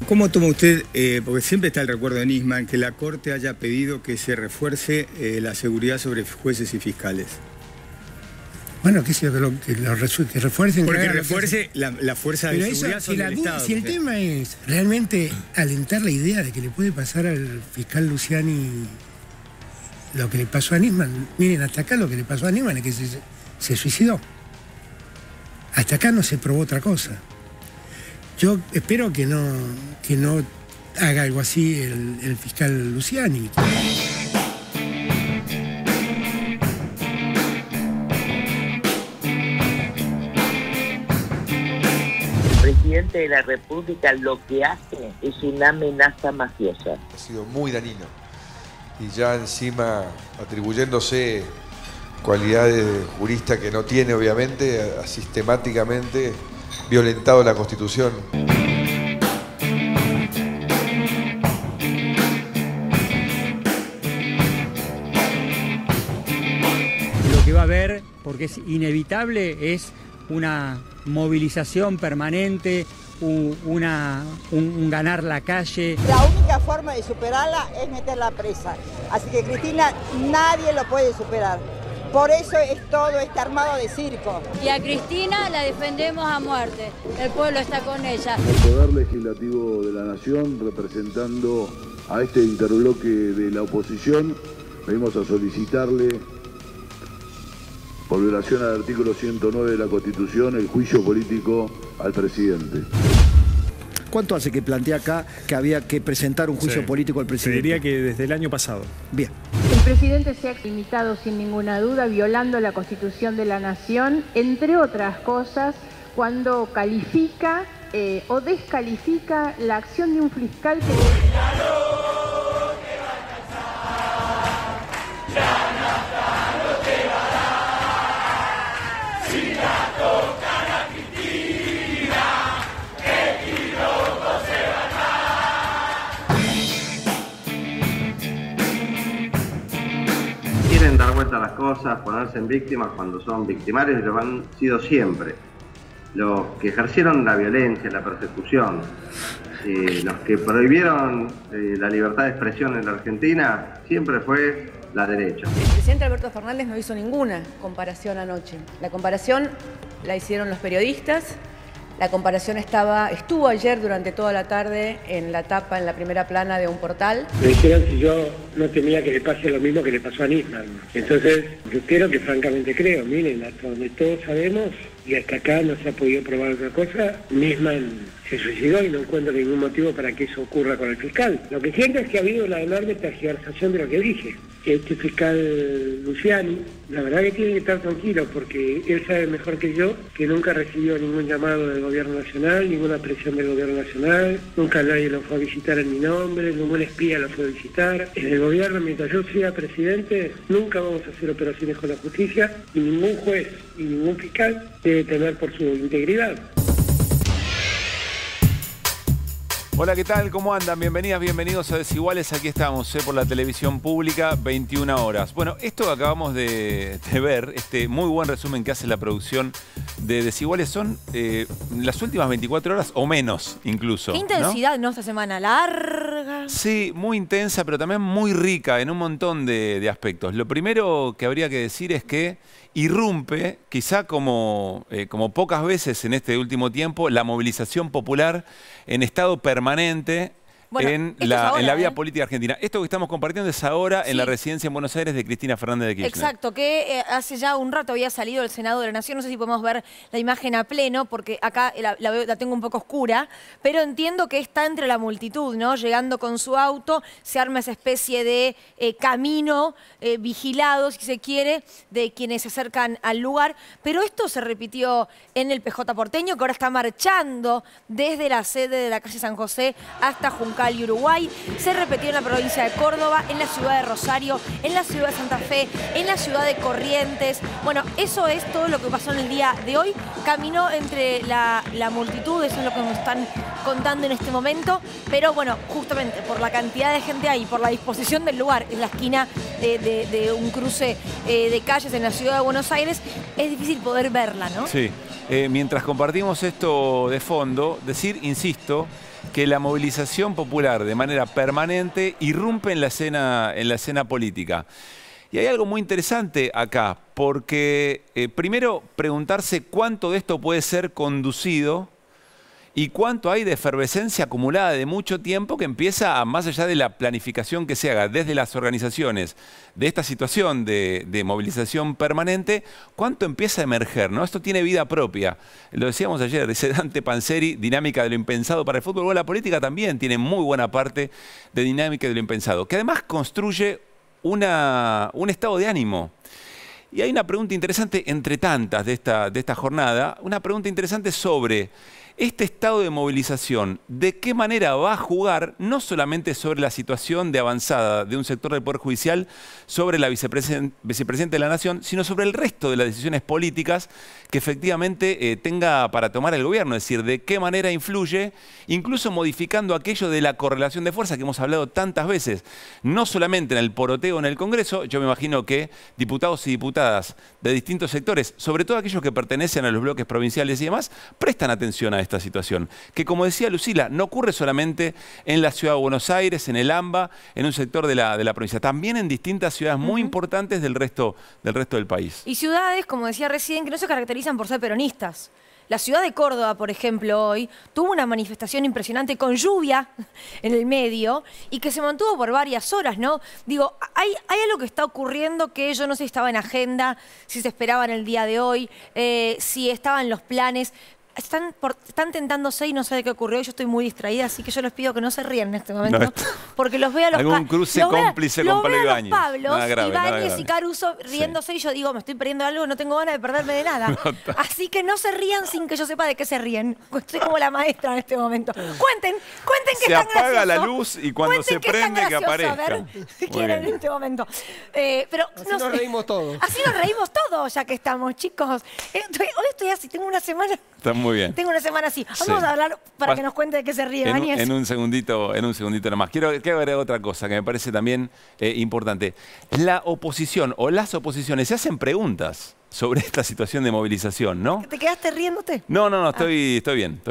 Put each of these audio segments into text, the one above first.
¿Cómo toma usted, porque siempre está el recuerdo de Nisman, que la Corte haya pedido que se refuerce la seguridad sobre jueces y fiscales? Bueno, que refuercen... Porque refuerce la fuerza de seguridad sobre el Estado. Si el tema es realmente alentar la idea de que le puede pasar al fiscal Luciani lo que le pasó a Nisman, miren, hasta acá lo que le pasó a Nisman es que se suicidó. Hasta acá no se probó otra cosa. Yo espero que no haga algo así el fiscal Luciani. El presidente de la República lo que hace es una amenaza mafiosa. Ha sido muy dañino. Y ya encima atribuyéndose cualidades de jurista que no tiene, obviamente, ha sistemáticamente violentado la Constitución. Lo que va a haber, porque es inevitable, es una movilización permanente, un ganar la calle. La única forma de superarla es meterla presa. Así que Cristina nadie lo puede superar. Por eso es todo este armado de circo. Y a Cristina la defendemos a muerte. El pueblo está con ella. El Poder Legislativo de la Nación, representando a este interbloque de la oposición, venimos a solicitarle, por violación al artículo 109 de la Constitución, el juicio político al presidente. ¿Cuánto hace que plantea acá que había que presentar un juicio político al presidente? Diría que desde el año pasado. Bien. El presidente se ha limitado sin ninguna duda violando la Constitución de la Nación, entre otras cosas, cuando califica o descalifica la acción de un fiscal que... Quieren dar vuelta a las cosas, ponerse en víctimas cuando son victimarios, y lo han sido siempre. Los que ejercieron la violencia, la persecución, los que prohibieron la libertad de expresión en la Argentina, siempre fue la derecha. El presidente Alberto Fernández no hizo ninguna comparación anoche. La comparación la hicieron los periodistas. La comparación estuvo ayer durante toda la tarde en la tapa, en la primera plana de un portal. Me dijeron si yo no temía que le pase lo mismo que le pasó a Nisman. Entonces, yo quiero que francamente creo, miren, hasta donde todos sabemos, y hasta acá no se ha podido probar otra cosa, Nisman se suicidó y no encuentro ningún motivo para que eso ocurra con el fiscal. Lo que siento es que ha habido una enorme tergiversación de lo que dije. Este fiscal Luciani, la verdad que tiene que estar tranquilo porque él sabe mejor que yo que nunca recibió ningún llamado del gobierno nacional, ninguna presión del gobierno nacional, nunca nadie lo fue a visitar en mi nombre, ningún espía lo fue a visitar. En el gobierno, mientras yo sea presidente, nunca vamos a hacer operaciones con la justicia y ningún juez y ningún fiscal debe temer por su integridad. Hola, ¿qué tal? ¿Cómo andan? Bienvenidas, bienvenidos a Desiguales. Aquí estamos, por la televisión pública, 21 horas. Bueno, esto que acabamos de ver, este muy buen resumen que hace la producción de Desiguales, son las últimas 24 horas o menos incluso. Qué intensidad, ¿no? Esta semana larga. Sí, muy intensa, pero también muy rica en un montón de aspectos. Lo primero que habría que decir es que irrumpe, quizá como pocas veces en este último tiempo, la movilización popular en estado permanente. Bueno, en la vía política argentina. Esto que estamos compartiendo es ahora en la residencia en Buenos Aires de Cristina Fernández de Kirchner. Exacto, que hace ya un rato había salido del Senado de la Nación. No sé si podemos ver la imagen a pleno, porque acá la tengo un poco oscura, pero entiendo que está entre la multitud, ¿no? Llegando con su auto, se arma esa especie de camino vigilado, si se quiere, de quienes se acercan al lugar. Pero esto se repitió en el PJ porteño, que ahora está marchando desde la sede de la calle San José hasta Juncal y Uruguay. Se repitió en la provincia de Córdoba, en la ciudad de Rosario, en la ciudad de Santa Fe, en la ciudad de Corrientes. Bueno, eso es todo lo que pasó en el día de hoy. Caminó entre la multitud, eso es lo que nos están contando en este momento. Pero bueno, justamente por la cantidad de gente ahí, por la disposición del lugar, en la esquina de un cruce de calles en la ciudad de Buenos Aires, es difícil poder verla, ¿no? Sí. Mientras compartimos esto de fondo, decir, insisto, que la movilización popular de manera permanente irrumpe en la escena política. Y hay algo muy interesante acá, porque primero preguntarse cuánto de esto puede ser conducido y cuánto hay de efervescencia acumulada de mucho tiempo que empieza, más allá de la planificación que se haga desde las organizaciones de esta situación de movilización permanente, cuánto empieza a emerger, ¿no? Esto tiene vida propia. Lo decíamos ayer, dice Dante Panzeri, dinámica de lo impensado para el fútbol. Bueno, la política también tiene muy buena parte de dinámica de lo impensado, que además construye un estado de ánimo. Y hay una pregunta interesante entre tantas de esta jornada, una pregunta interesante sobre este estado de movilización, ¿de qué manera va a jugar no solamente sobre la situación de avanzada de un sector del Poder Judicial, sobre la vicepresidenta de la Nación, sino sobre el resto de las decisiones políticas que efectivamente tenga para tomar el gobierno? Es decir, ¿de qué manera influye, incluso modificando aquello de la correlación de fuerza que hemos hablado tantas veces? No solamente en el poroteo en el Congreso, yo me imagino que diputados y diputadas de distintos sectores, sobre todo aquellos que pertenecen a los bloques provinciales y demás, prestan atención a esta situación, que como decía Lucila, no ocurre solamente en la ciudad de Buenos Aires, en el AMBA, en un sector de la provincia, también en distintas ciudades muy importantes del resto del país. Y ciudades, como decía recién, que no se caracterizan por ser peronistas. La ciudad de Córdoba, por ejemplo, hoy tuvo una manifestación impresionante con lluvia en el medio y que se mantuvo por varias horas, ¿no? Digo, hay algo que está ocurriendo que yo no sé si estaba en agenda, si se esperaba en el día de hoy, si estaba en los planes. Están tentándose y no sé de qué ocurrió. Yo estoy muy distraída, así que yo les pido que no se rían en este momento. No, porque los veo a los algún cruce cómplice con Pablo Ibáñez. Pablos, Ibáñez y Caruso riéndose y yo digo, me estoy perdiendo algo, no tengo ganas de perderme de nada. Así que no se rían sin que yo sepa de qué se ríen. Estoy como la maestra en este momento. Cuenten que están graciosos. Se apaga la luz y cuando se prende que aparezca. A ver si quieren en este momento. Pero así nos reímos todos. Así nos reímos todos, ya que estamos, chicos. Hoy estoy así, tengo una semana. Está muy bien. Tengo una semana así. Vamos a hablar para que nos cuente de qué se ríe Ibáñez. En un segundito nomás. Quiero agregar otra cosa que me parece también importante. La oposición o las oposiciones se hacen preguntas sobre esta situación de movilización, ¿no? ¿Te quedaste riéndote? No, estoy bien.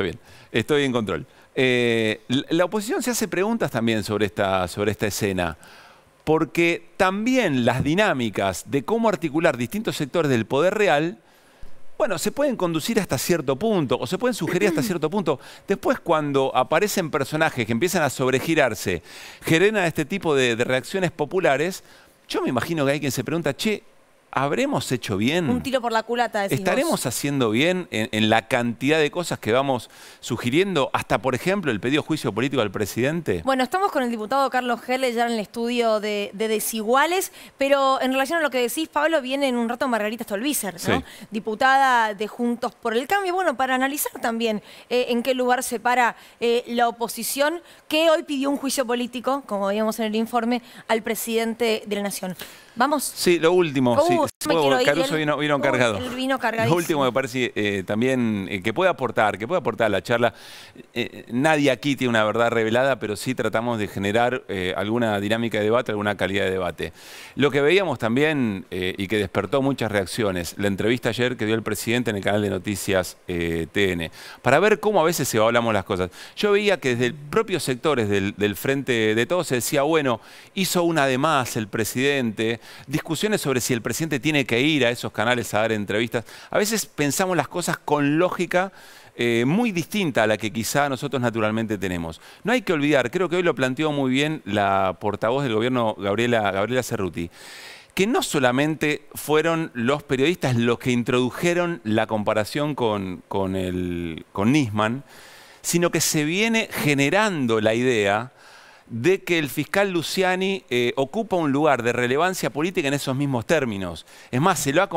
Estoy en control. La oposición se hace preguntas también sobre esta escena, porque también las dinámicas de cómo articular distintos sectores del poder real, bueno, se pueden conducir hasta cierto punto o se pueden sugerir hasta cierto punto. Después, cuando aparecen personajes que empiezan a sobregirarse, generan este tipo de reacciones populares, yo me imagino que hay quien se pregunta, che, ¿habremos hecho bien? Un tiro por la culata, decís ¿Estaremos vos haciendo bien en la cantidad de cosas que vamos sugiriendo? Hasta, por ejemplo, el pedido de juicio político al presidente. Bueno, estamos con el diputado Carlos Herle ya en el estudio de Desiguales, pero en relación a lo que decís, Pablo, viene en un rato Margarita Stolbizer, ¿no? Sí. Diputada de Juntos por el Cambio. Bueno, para analizar también en qué lugar se para la oposición, que hoy pidió un juicio político, como veíamos en el informe, al presidente de la Nación. ¿Vamos? Sí, lo último. Sí. Caruso vino cargado. Él vino cargadísimo. Lo último me parece también que puede aportar a la charla. Nadie aquí tiene una verdad revelada, pero sí tratamos de generar alguna dinámica de debate, alguna calidad de debate. Lo que veíamos también y que despertó muchas reacciones, la entrevista ayer que dio el presidente en el canal de noticias TN, para ver cómo a veces se hablamos las cosas. Yo veía que desde propios sectores del Frente de Todos se decía, bueno, hizo una de más el presidente, discusiones sobre si el presidente tiene que ir a esos canales a dar entrevistas. A veces pensamos las cosas con lógica muy distinta a la que quizá nosotros naturalmente tenemos. No hay que olvidar, creo que hoy lo planteó muy bien la portavoz del gobierno, Gabriela Cerruti, que no solamente fueron los periodistas los que introdujeron la comparación con Nisman, sino que se viene generando la idea de que el fiscal Luciani ocupa un lugar de relevancia política en esos mismos términos. Es más, se lo ha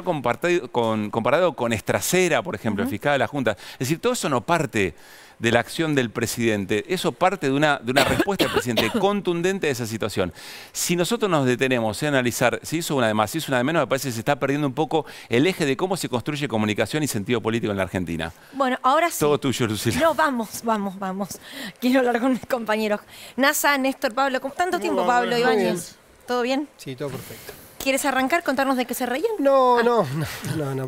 comparado con Estracera, por ejemplo, el fiscal de la Junta. Es decir, todo eso no parte de la acción del presidente, eso parte de una respuesta del presidente contundente a esa situación. Si nosotros nos detenemos en analizar si hizo una de más, si hizo una de menos, me parece que se está perdiendo un poco el eje de cómo se construye comunicación y sentido político en la Argentina. Bueno, ahora sí. Todo tuyo, Lucila. No, vamos. Quiero hablar con mis compañeros. NASA, Néstor, Pablo, ¿tanto tiempo, Pablo Ibáñez? ¿Todo bien? Sí, todo perfecto. ¿Quieres arrancar? ¿Contarnos de qué se reían? No,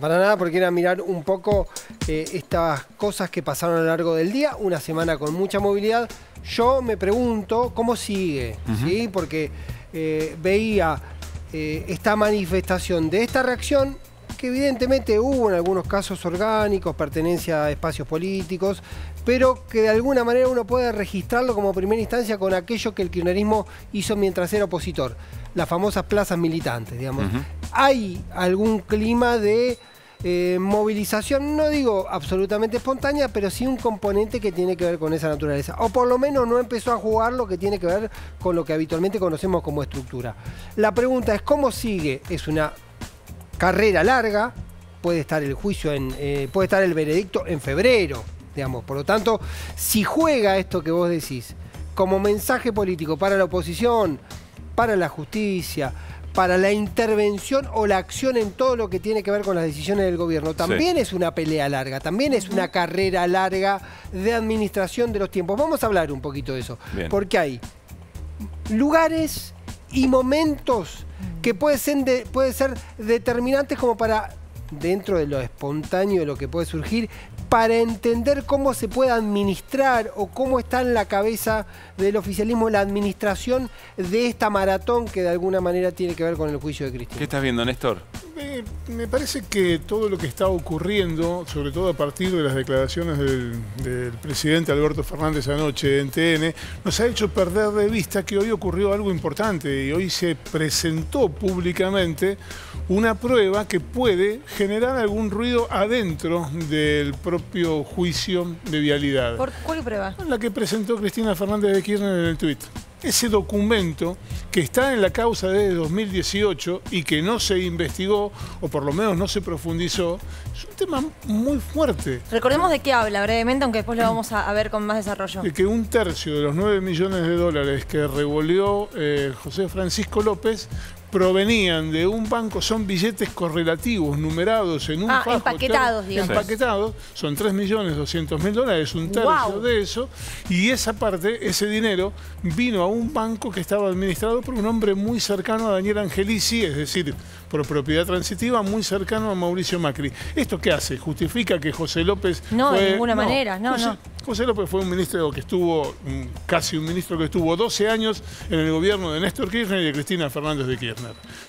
para nada, porque era mirar un poco estas cosas que pasaron a lo largo del día, una semana con mucha movilidad. Yo me pregunto cómo sigue, ¿sí? Porque veía esta manifestación de esta reacción, que evidentemente hubo en algunos casos orgánicos, pertenencia a espacios políticos, pero que de alguna manera uno puede registrarlo como primera instancia con aquello que el kirchnerismo hizo mientras era opositor, las famosas plazas militantes, digamos. Hay algún clima de movilización, no digo absolutamente espontánea, pero sí un componente que tiene que ver con esa naturaleza, o por lo menos no empezó a jugar lo que tiene que ver con lo que habitualmente conocemos como estructura. La pregunta es ¿cómo sigue? Es una carrera larga, puede estar el juicio puede estar el veredicto en febrero, digamos. Por lo tanto, si juega esto que vos decís como mensaje político para la oposición, para la justicia, para la intervención o la acción en todo lo que tiene que ver con las decisiones del gobierno, también es una pelea larga, también es una carrera larga de administración de los tiempos. Vamos a hablar un poquito de eso, porque hay lugares y momentos que pueden ser determinantes como para, dentro de lo espontáneo de lo que puede surgir, para entender cómo se puede administrar o cómo está en la cabeza del oficialismo la administración de esta maratón que de alguna manera tiene que ver con el juicio de Cristina. ¿Qué estás viendo, Néstor? Me parece que todo lo que está ocurriendo, sobre todo a partir de las declaraciones del presidente Alberto Fernández anoche en TN, nos ha hecho perder de vista que hoy ocurrió algo importante y hoy se presentó públicamente una prueba que puede generar algún ruido adentro del propio juicio de vialidad. ¿Por cuál prueba? La que presentó Cristina Fernández de Kirchner en el tuit. Ese documento que está en la causa desde 2018 y que no se investigó, o por lo menos no se profundizó, es un tema muy fuerte. Recordemos de qué habla brevemente, aunque después lo vamos a ver con más desarrollo. De que 1/3 de los 9 millones de dólares que revolvió José Francisco López provenían de un banco, son billetes correlativos, numerados en un fajo. Empaquetados, digamos. Empaquetados, son 3.200.000 dólares, 1/3 de eso, y esa parte, ese dinero, vino a un banco que estaba administrado por un hombre muy cercano a Daniel Angelici, es decir, por propiedad transitiva, muy cercano a Mauricio Macri. ¿Esto qué hace? ¿Justifica que José López No, fue... de ninguna manera, no. José López fue un ministro que estuvo, casi un ministro que estuvo 12 años en el gobierno de Néstor Kirchner y de Cristina Fernández de Kirchner.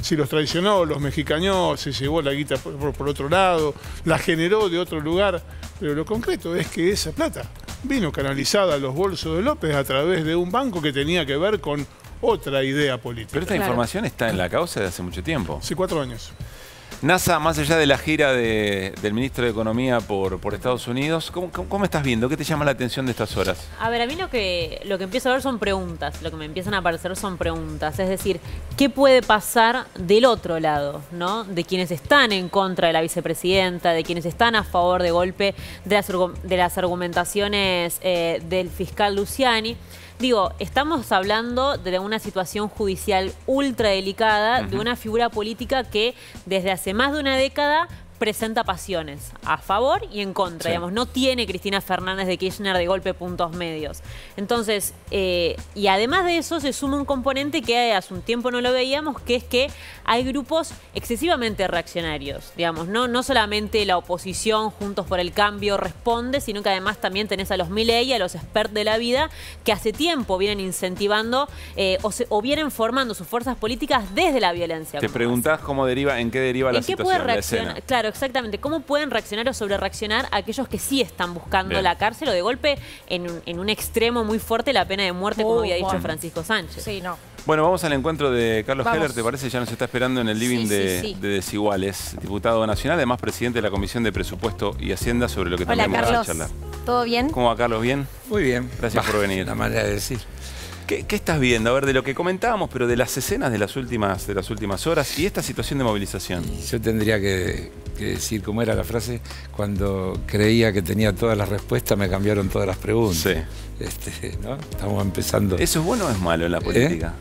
Si los traicionó, los mexicañó, se llevó la guita por otro lado, la generó de otro lugar, pero lo concreto es que esa plata vino canalizada a los bolsos de López a través de un banco que tenía que ver con otra idea política. Pero esta información está en la causa de hace mucho tiempo. Hace 4 años. NASA, más allá de la gira del ministro de Economía por Estados Unidos, ¿cómo estás viendo? ¿Qué te llama la atención de estas horas? A ver, a mí lo que empiezo a ver son preguntas, lo que me empiezan a aparecer son preguntas, es decir, ¿qué puede pasar del otro lado, ¿no? De quienes están en contra de la vicepresidenta, de quienes están a favor de golpe de las argumentaciones del fiscal Luciani. Digo, estamos hablando de una situación judicial ultra delicada, de una figura política que desde hace más de una década presenta pasiones a favor y en contra, digamos, no tiene Cristina Fernández de Kirchner de golpe puntos medios. Entonces, y además de eso se suma un componente que hace un tiempo no lo veíamos, que es que hay grupos excesivamente reaccionarios, digamos, no solamente la oposición, Juntos por el Cambio responde, sino que además también tenés a los Milei y a los expertos de la vida que hace tiempo vienen incentivando o vienen formando sus fuerzas políticas desde la violencia. Te preguntás en qué deriva la situación, la escena. Claro, exactamente. ¿Cómo pueden reaccionar o sobrereaccionar aquellos que sí están buscando la cárcel o de golpe en un extremo muy fuerte la pena de muerte, como había dicho Francisco Sánchez? Sí, no. Bueno, vamos al encuentro de Carlos Heller, ¿te parece? Ya nos está esperando en el living de Desiguales, diputado nacional, además presidente de la Comisión de Presupuesto y Hacienda, sobre lo que también vamos a charlar. ¿Todo bien? ¿Cómo va, Carlos? ¿Bien? Muy bien. Gracias por venir. La manera de decir. ¿Qué estás viendo? A ver, de lo que comentábamos, pero de las escenas de las últimas horas y esta situación de movilización. Yo tendría que decir cómo era la frase: cuando creía que tenía todas las respuestas, me cambiaron todas las preguntas. Sí. ¿No? Estamos empezando. ¿Eso es bueno o es malo en la política?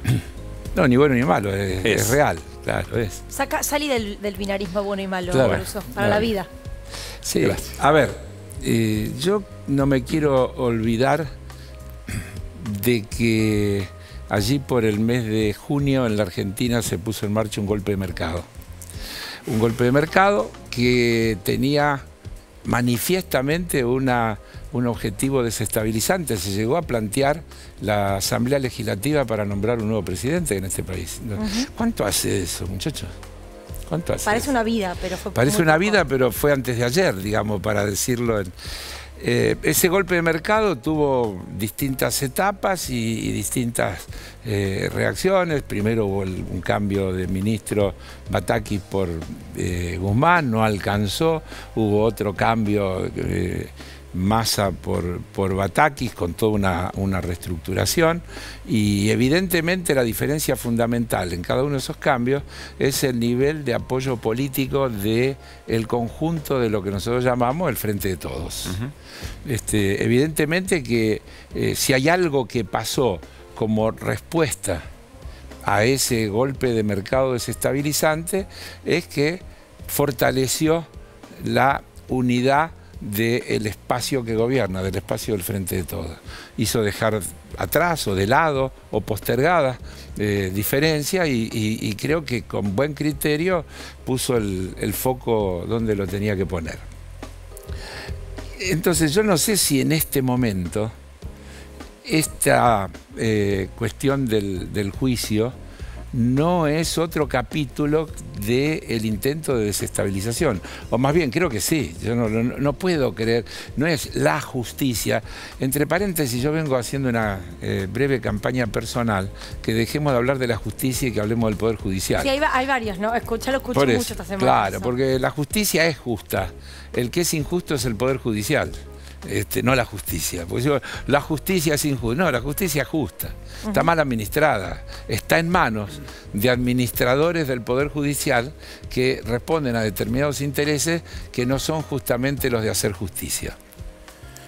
No, ni bueno ni malo, es real, claro, es. Salí del binarismo bueno y malo, claro, para la vida. Sí, gracias. A ver, yo no me quiero olvidar de que allí por el mes de junio en la Argentina se puso en marcha un golpe de mercado. Un golpe de mercado que tenía manifiestamente un objetivo desestabilizante. Se llegó a plantear la Asamblea Legislativa para nombrar un nuevo presidente en este país. ¿Cuánto hace eso, muchachos? ¿Cuánto hace? Parece una vida, pero fue Parece una vida, pero fue antes de ayer, digamos, para decirlo. Ese golpe de mercado tuvo distintas etapas y distintas reacciones. Primero hubo un cambio de ministro Batakis por Guzmán, no alcanzó. Hubo otro cambio, Massa por Batakis, con toda una reestructuración, y evidentemente la diferencia fundamental en cada uno de esos cambios es el nivel de apoyo político del conjunto de lo que nosotros llamamos el Frente de Todos. Evidentemente que si hay algo que pasó como respuesta a ese golpe de mercado desestabilizante, es que fortaleció la unidad del espacio que gobierna, del espacio del Frente de Todos. Hizo dejar atrás o de lado o postergadas diferencias y creo que con buen criterio puso el foco donde lo tenía que poner. Entonces yo no sé si en este momento esta cuestión del juicio no es otro capítulo del intento de desestabilización. O más bien, creo que sí. Yo no puedo creer. No es la justicia. Entre paréntesis, yo vengo haciendo una breve campaña personal que dejemos de hablar de la justicia y que hablemos del Poder Judicial. Sí, hay varios, ¿no? Lo escucho mucho esta semana. Claro, eso. porque la justicia es justa. El que es injusto es el Poder Judicial. No la justicia. Porque yo, la justicia es injusta. No, la justicia es justa. Está mal administrada. Está en manos de administradores del Poder Judicial que responden a determinados intereses que no son justamente los de hacer justicia.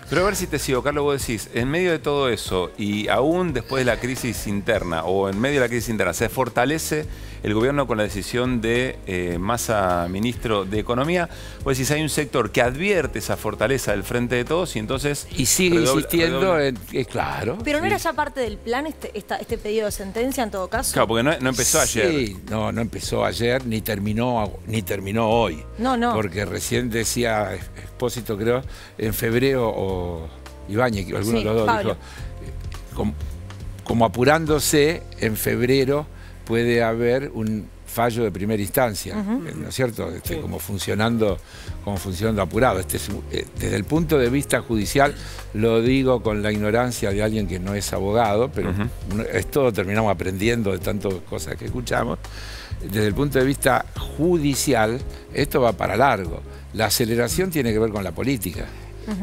Pero a ver si te sigo, Carlos, vos decís, en medio de todo eso y aún después de la crisis interna o en medio de la crisis interna, ¿se fortalece el gobierno con la decisión de Massa, ministro de Economía? Vos decís, hay un sector que advierte esa fortaleza del Frente de Todos y entonces... Y sigue insistiendo en... claro. Pero ¿no era ya parte del plan este pedido de sentencia en todo caso? Claro, porque no empezó ayer. Sí, no empezó ayer ni terminó hoy. No. Porque recién decía Expósito, creo, en febrero o Ibáñez, que alguno de los dos Pablo dijo, como apurándose, en febrero puede haber un fallo de primera instancia, ¿no es cierto? Como funcionando apurado. Desde el punto de vista judicial, lo digo con la ignorancia de alguien que no es abogado, pero esto terminamos aprendiendo de tantas cosas que escuchamos. Desde el punto de vista judicial, esto va para largo. La aceleración tiene que ver con la política.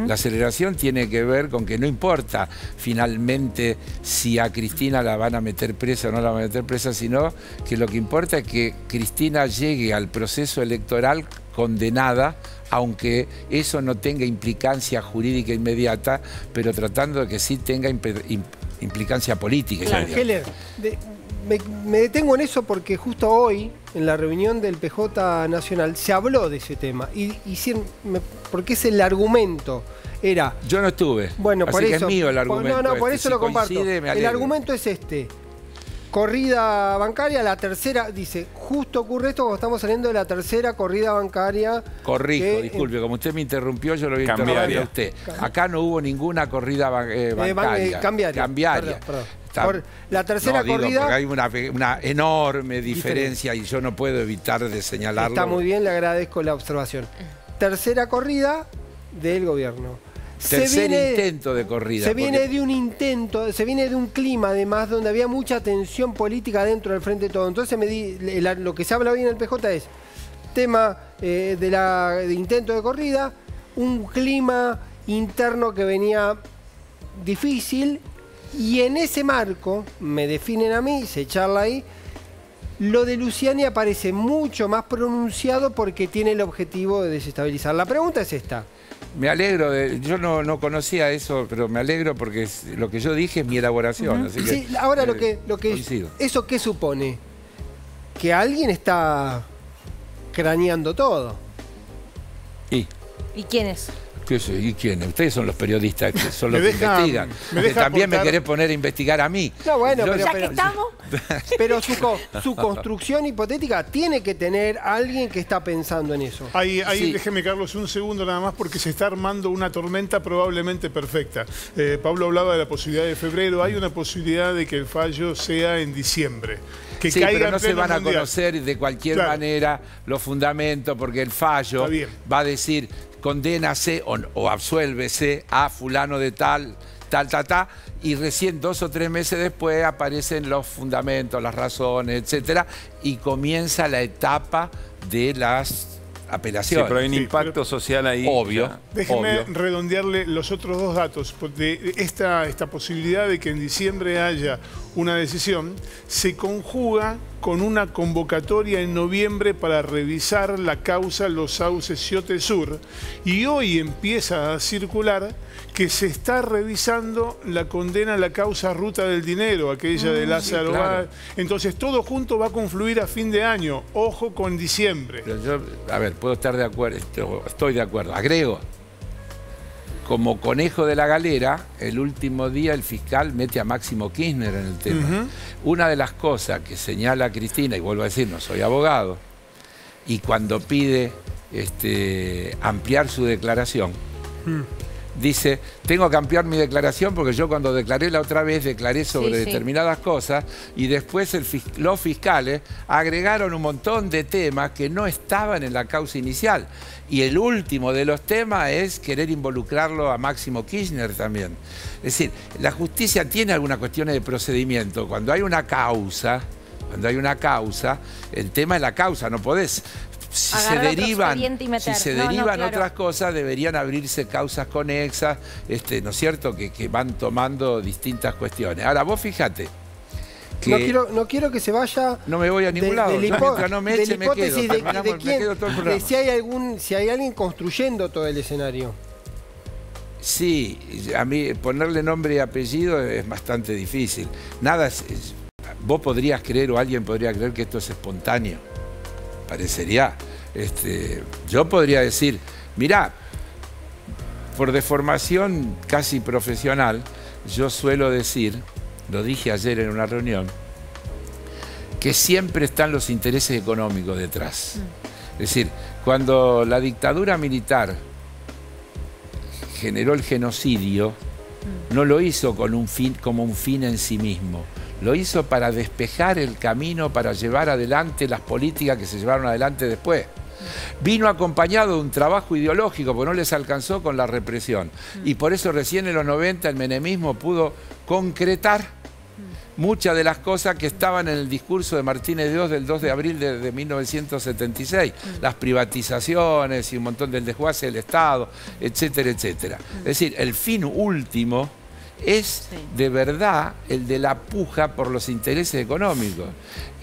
La aceleración tiene que ver con que no importa finalmente si a Cristina la van a meter presa o no la van a meter presa, sino que lo que importa es que Cristina llegue al proceso electoral condenada, aunque eso no tenga implicancia jurídica inmediata, pero tratando de que sí tenga implicancia política. Claro, Heller, me detengo en eso porque justo hoy, en la reunión del PJ Nacional, se habló de ese tema. Porque es el argumento. Yo no estuve. Bueno, así por que eso. es mío el argumento. Por eso si lo comparto. Coincide, el argumento es este. Corrida bancaria, la tercera, dice, justo ocurre esto cuando estamos saliendo de la tercera corrida bancaria. Corrijo, disculpe, como usted me interrumpió, yo lo voy a interrumpir a usted. Acá no hubo ninguna corrida bancaria. Cambiaria. Perdón. La tercera corrida... Porque hay una enorme diferencia y yo no puedo evitar de señalarlo. Está muy bien, le agradezco la observación. Tercera corrida del gobierno. Tercer intento de corrida. Se viene de un intento, se viene de un clima además donde había mucha tensión política dentro del Frente de Todo. Entonces lo que se habla hoy en el PJ es tema de intento de corrida, un clima interno que venía difícil y en ese marco, me definen a mí, se charla ahí, lo de Luciani aparece mucho más pronunciado porque tiene el objetivo de desestabilizar. La pregunta es esta. Me alegro, yo no conocía eso, pero me alegro porque lo que yo dije es mi elaboración. Así que, sí, ahora lo que ¿eso qué supone? Que alguien está craneando todo. ¿Y quién es? ¿Qué sé? ¿Y quién? Ustedes son los periodistas, que son los que investigan. me también aportar... me querés poner a investigar a mí. No, bueno, ya que estamos... Pero su construcción hipotética tiene que tener alguien que está pensando en eso. Ahí Sí. déjeme, Carlos, un segundo nada más, porque se está armando una tormenta probablemente perfecta. Pablo hablaba de la posibilidad de febrero. Hay una posibilidad de que el fallo sea en diciembre. Que sí, caiga pero no en se pleno van a mundial. conocer de cualquier manera los fundamentos, porque el fallo va a decir condénase o absuélvese a fulano de tal, y recién 2 o 3 meses después aparecen los fundamentos, las razones, etcétera, y comienza la etapa de las apelaciones. Sí, pero hay un impacto social ahí. Obvio. Déjeme redondearle los otros 2 datos. De esta posibilidad de que en diciembre haya una decisión se conjuga con una convocatoria en noviembre para revisar la causa Los Sauces Ciote Sur, y hoy empieza a circular que se está revisando la condena a la causa Ruta del Dinero, aquella de Lázaro. Sí, claro. Entonces todo junto va a confluir a fin de año. Ojo con diciembre. Pero yo, a ver, puedo estar de acuerdo, estoy de acuerdo. Agrego, como conejo de la galera, el último día el fiscal mete a Máximo Kirchner en el tema. Una de las cosas que señala Cristina, y vuelvo a decir, no soy abogado, y cuando pide ampliar su declaración, dice, tengo que ampliar mi declaración porque yo cuando declaré la otra vez declaré sobre determinadas cosas, y después los fiscales agregaron un montón de temas que no estaban en la causa inicial. Y el último de los temas es querer involucrarlo a Máximo Kirchner también. Es decir, la justicia tiene algunas cuestiones de procedimiento. Cuando hay una causa, el tema es la causa, no podés... Si se derivan otras cosas, deberían abrirse causas conexas, ¿no es cierto?, que van tomando distintas cuestiones. Ahora, vos fíjate que... No quiero que se vaya... No me voy a ningún lado. Mientras no me eche, me quedo. Si hay alguien construyendo todo el escenario. Sí, a mí ponerle nombre y apellido es bastante difícil. Vos podrías creer, o alguien podría creer, que esto es espontáneo. Parecería. Yo podría decir, mirá, por deformación casi profesional, yo suelo decir, lo dije ayer en una reunión, que siempre están los intereses económicos detrás. Es decir, cuando la dictadura militar generó el genocidio, no lo hizo como un fin en sí mismo. Lo hizo para despejar el camino, para llevar adelante las políticas que se llevaron adelante después. Vino acompañado de un trabajo ideológico, porque no les alcanzó con la represión. Y por eso recién en los 90 el menemismo pudo concretar muchas de las cosas que estaban en el discurso de Martínez de Oz del 2 de abril de 1976. Las privatizaciones y un montón del desguace del Estado, etcétera, etcétera. Es decir, el fin último es de verdad el de la puja por los intereses económicos.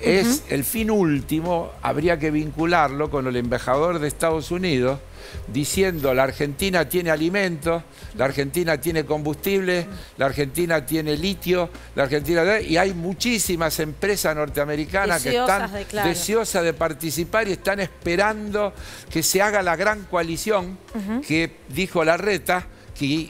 Es el fin último, habría que vincularlo con el embajador de Estados Unidos diciendo: la Argentina tiene alimentos, la Argentina tiene combustible, la Argentina tiene litio, la Argentina... Y hay muchísimas empresas norteamericanas que están deseosas de participar y están esperando que se haga la gran coalición que dijo Larreta, que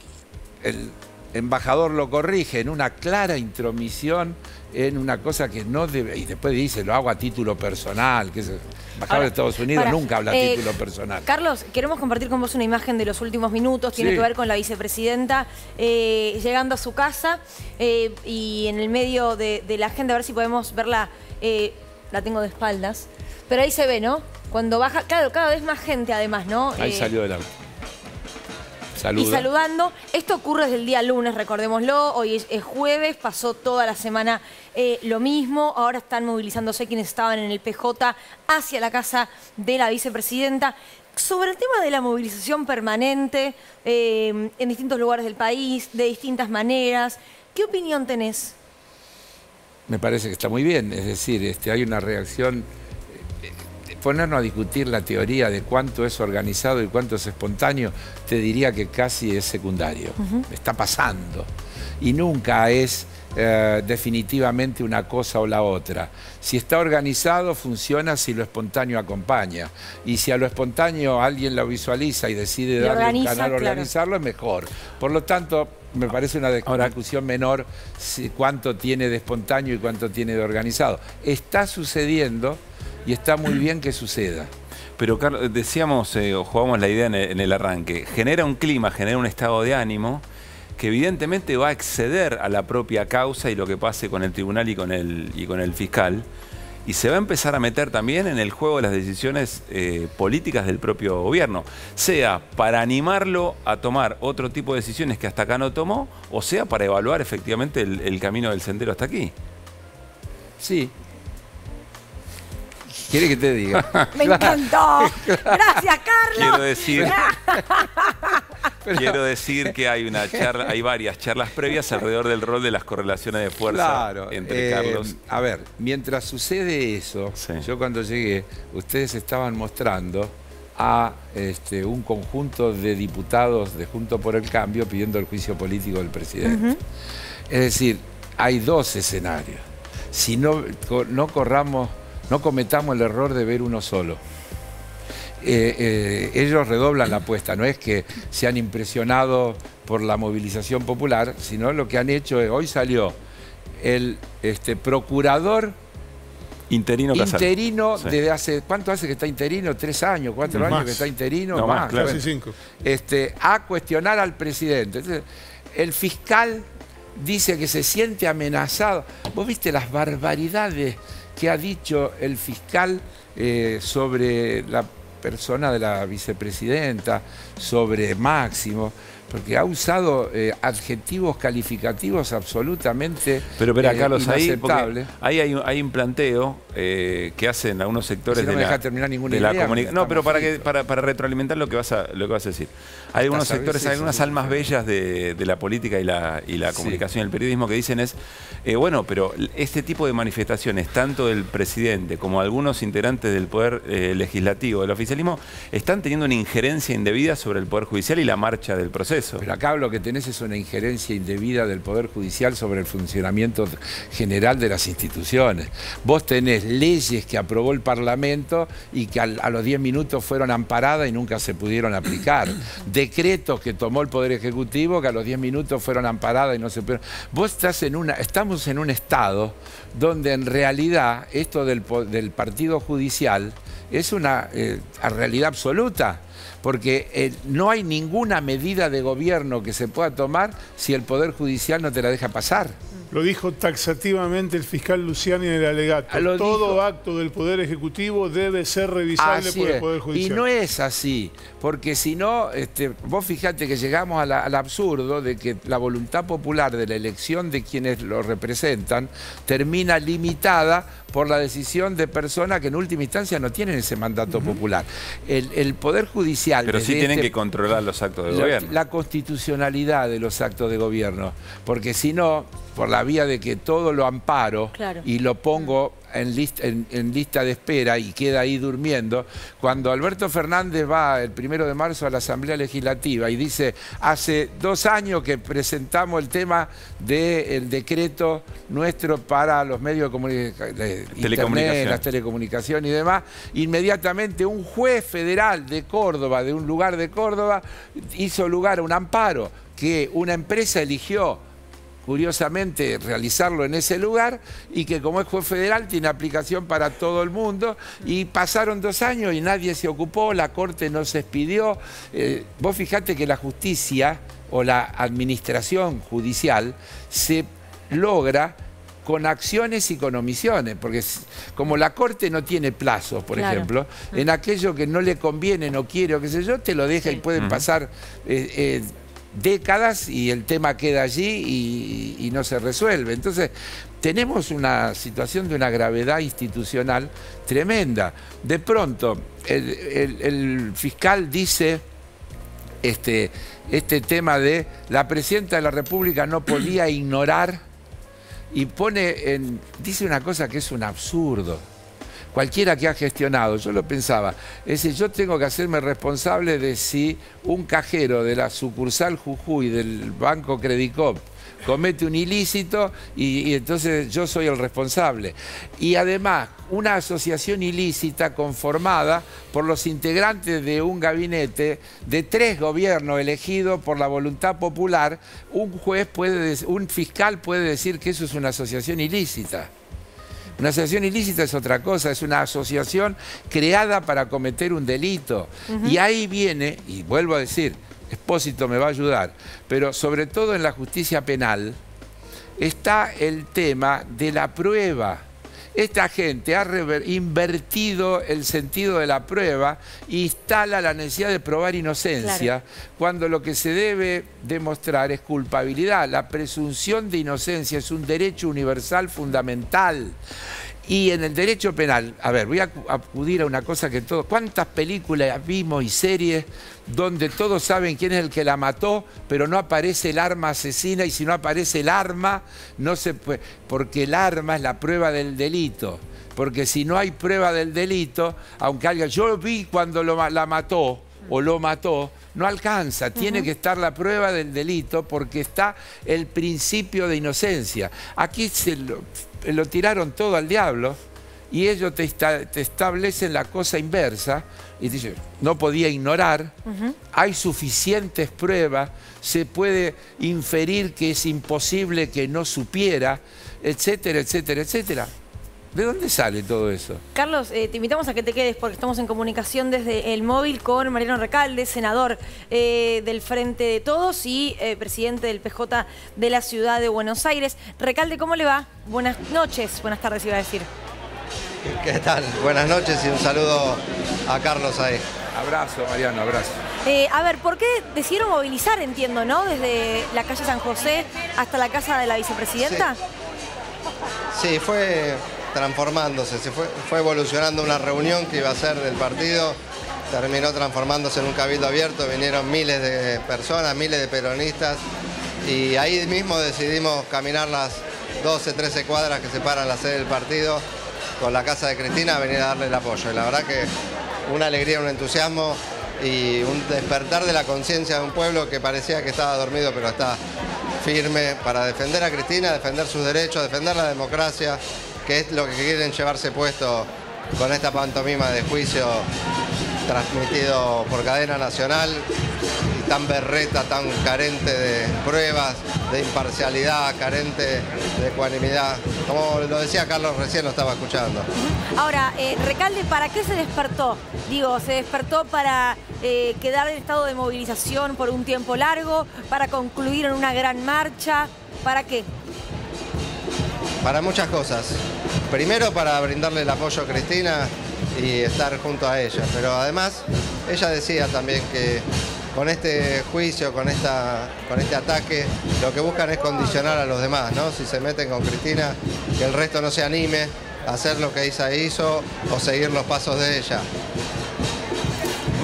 el embajador lo corrige en una clara intromisión en una cosa que no debe, y después dice, lo hago a título personal, que es el embajador de Estados Unidos nunca habla a título personal. Carlos, queremos compartir con vos una imagen de los últimos minutos, tiene que ver con la vicepresidenta llegando a su casa y en el medio de la agenda, a ver si podemos verla, la tengo de espaldas, pero ahí se ve, ¿no? Cuando baja, claro, cada vez más gente además, ¿no? Ahí salió del auto. Y saludando. Esto ocurre desde el día lunes, recordémoslo. Hoy es jueves, pasó toda la semana lo mismo. Ahora están movilizándose quienes estaban en el PJ hacia la casa de la vicepresidenta. Sobre el tema de la movilización permanente en distintos lugares del país, de distintas maneras, ¿qué opinión tenés? Me parece que está muy bien. Es decir, hay una reacción... Ponernos a discutir la teoría de cuánto es organizado y cuánto es espontáneo, te diría que casi es secundario. Está pasando. y nunca es definitivamente una cosa o la otra. Si está organizado, funciona si lo espontáneo acompaña. Y si a lo espontáneo alguien lo visualiza y decide darle un canal a organizarlo, es mejor. Por lo tanto, me parece una discusión menor cuánto tiene de espontáneo y cuánto tiene de organizado. Está sucediendo y está muy bien que suceda. Pero Carlos, decíamos, o jugábamos la idea en el arranque, genera un clima, genera un estado de ánimo que evidentemente va a exceder a la propia causa y lo que pase con el tribunal y con el fiscal, y se va a empezar a meter también en el juego de las decisiones políticas del propio gobierno, sea para animarlo a tomar otro tipo de decisiones que hasta acá no tomó, o sea para evaluar efectivamente el camino del sendero hasta aquí. Sí. ¿Quiere que te diga? ¡Me encantó! ¡Gracias, Carlos! Quiero decir que hay varias charlas previas alrededor del rol de las correlaciones de fuerza entre Carlos. A ver, mientras sucede eso, yo cuando llegué, ustedes estaban mostrando a un conjunto de diputados de Juntos por el Cambio pidiendo el juicio político del presidente. Es decir, hay dos escenarios. Si no cometamos el error de ver uno solo. Ellos redoblan la apuesta, no es que se han impresionado por la movilización popular, sino lo que han hecho es, hoy salió el procurador interino desde hace, ¿cuánto hace que está interino? 3 años, 4 años que está interino, no, más, casi 5. A cuestionar al presidente. Entonces, el fiscal dice que se siente amenazado. ¿Vos viste las barbaridades que ha dicho el fiscal sobre la persona de la vicepresidenta, sobre Máximo? Porque ha usado adjetivos calificativos absolutamente inaceptables. Ahí hay un planteo que hacen algunos sectores si no de me deja terminar ninguna de idea, la comunicación. No, pero para retroalimentar lo que vas a decir. Hay algunos sectores, hay algunas almas bellas de la política y la comunicación y el periodismo que dicen bueno, pero este tipo de manifestaciones, tanto del presidente como algunos integrantes del poder legislativo, del oficialismo, están teniendo una injerencia indebida sobre el poder judicial y la marcha del proceso. Pero acá lo que tenés es una injerencia indebida del Poder Judicial sobre el funcionamiento general de las instituciones. Vos tenés leyes que aprobó el Parlamento y que a los 10 minutos fueron amparadas y nunca se pudieron aplicar. Decretos que tomó el Poder Ejecutivo que a los 10 minutos fueron amparadas y no se pudieron. Vos estamos en un estado donde en realidad esto del Partido Judicial es una realidad absoluta. Porque no hay ninguna medida de gobierno que se pueda tomar si el Poder Judicial no te la deja pasar. Lo dijo taxativamente el fiscal Luciani en el alegato. Todo acto del Poder Ejecutivo debe ser revisable por el Poder Judicial. Y no es así, porque si no, vos fijate que llegamos al absurdo de que la voluntad popular de la elección de quienes lo representan termina limitada por la decisión de personas que en última instancia no tienen ese mandato popular. El Poder Judicial... Pero sí tienen que controlar los actos de gobierno. La constitucionalidad de los actos de gobierno, porque si no, por la vía de que todo lo amparo y lo pongo en lista de espera y queda ahí durmiendo, cuando Alberto Fernández va el 1 de marzo a la Asamblea Legislativa y dice, hace 2 años que presentamos el tema del decreto nuestro para los medios de internet, las telecomunicaciones y demás, inmediatamente un juez federal de Córdoba, de un lugar de Córdoba, hizo lugar a un amparo que una empresa eligió curiosamente realizarlo en ese lugar y que como es juez federal tiene aplicación para todo el mundo y pasaron 2 años y nadie se ocupó, la Corte no se expidió. Vos fijate que la justicia o la administración judicial se logra con acciones y con omisiones, porque como la Corte no tiene plazos, por ejemplo, en aquello que no le conviene, no quiere o qué sé yo, te lo deja y pueden pasar décadas y el tema queda allí y no se resuelve. Entonces, tenemos una situación de una gravedad institucional tremenda. De pronto, el fiscal dice este tema de la presidenta de la República no podía ignorar y dice una cosa que es un absurdo. Cualquiera que ha gestionado, yo lo pensaba, es decir, yo tengo que hacerme responsable de si un cajero de la sucursal Jujuy del Banco Credicop comete un ilícito y entonces yo soy el responsable. Y además, una asociación ilícita conformada por los integrantes de un gabinete de 3 gobiernos elegidos por la voluntad popular, un fiscal puede decir que eso es una asociación ilícita. Una asociación ilícita es otra cosa, es una asociación creada para cometer un delito. Y ahí viene, y vuelvo a decir, Espósito me va a ayudar, pero sobre todo en la justicia penal está el tema de la prueba. Esta gente ha invertido el sentido de la prueba e instala la necesidad de probar inocencia, cuando lo que se debe demostrar es culpabilidad. La presunción de inocencia es un derecho universal fundamental. Y en el derecho penal, a ver, voy a acudir a una cosa que todos... ¿Cuántas películas vimos y series donde todos saben quién es el que la mató, pero no aparece el arma asesina, y si no aparece el arma, no se puede... Porque el arma es la prueba del delito. Porque si no hay prueba del delito, aunque alguien... Yo vi cuando la mató o lo mató, no alcanza. Tiene que estar la prueba del delito porque está el principio de inocencia. Aquí lo tiraron todo al diablo y ellos te establecen la cosa inversa y dicen, no podía ignorar, hay suficientes pruebas, se puede inferir que es imposible que no supiera, etcétera, etcétera, etcétera. ¿De dónde sale todo eso? Carlos, te invitamos a que te quedes porque estamos en comunicación desde el móvil con Mariano Recalde, senador del Frente de Todos y presidente del PJ de la Ciudad de Buenos Aires. Recalde, ¿cómo le va? Buenas noches, buenas tardes iba a decir. ¿Qué tal? Buenas noches y un saludo a Carlos ahí. Abrazo, Mariano, abrazo. A ver, ¿por qué decidieron movilizar, entiendo, ¿no? Desde la calle San José hasta la casa de la vicepresidenta. Sí, fue transformándose, fue evolucionando una reunión que iba a ser del partido, terminó transformándose en un cabildo abierto, vinieron miles de personas, miles de peronistas y ahí mismo decidimos caminar las 12, 13 cuadras que separan la sede del partido con la casa de Cristina a venir a darle el apoyo. Y la verdad que una alegría, un entusiasmo y un despertar de la conciencia de un pueblo que parecía que estaba dormido, pero está firme para defender a Cristina, defender sus derechos, defender la democracia, que es lo que quieren llevarse puesto con esta pantomima de juicio transmitido por cadena nacional, y tan berreta, tan carente de pruebas, de imparcialidad, carente de ecuanimidad. Como lo decía Carlos recién, lo estaba escuchando. Ahora, Recalde, ¿para qué se despertó? Digo, ¿se despertó para quedar en estado de movilización por un tiempo largo, para concluir en una gran marcha? ¿Para qué? Para muchas cosas. Primero, para brindarle el apoyo a Cristina y estar junto a ella. Pero además, ella decía también que con este juicio, con este ataque, lo que buscan es condicionar a los demás, ¿no? Si se meten con Cristina, que el resto no se anime a hacer lo que ella hizo o seguir los pasos de ella.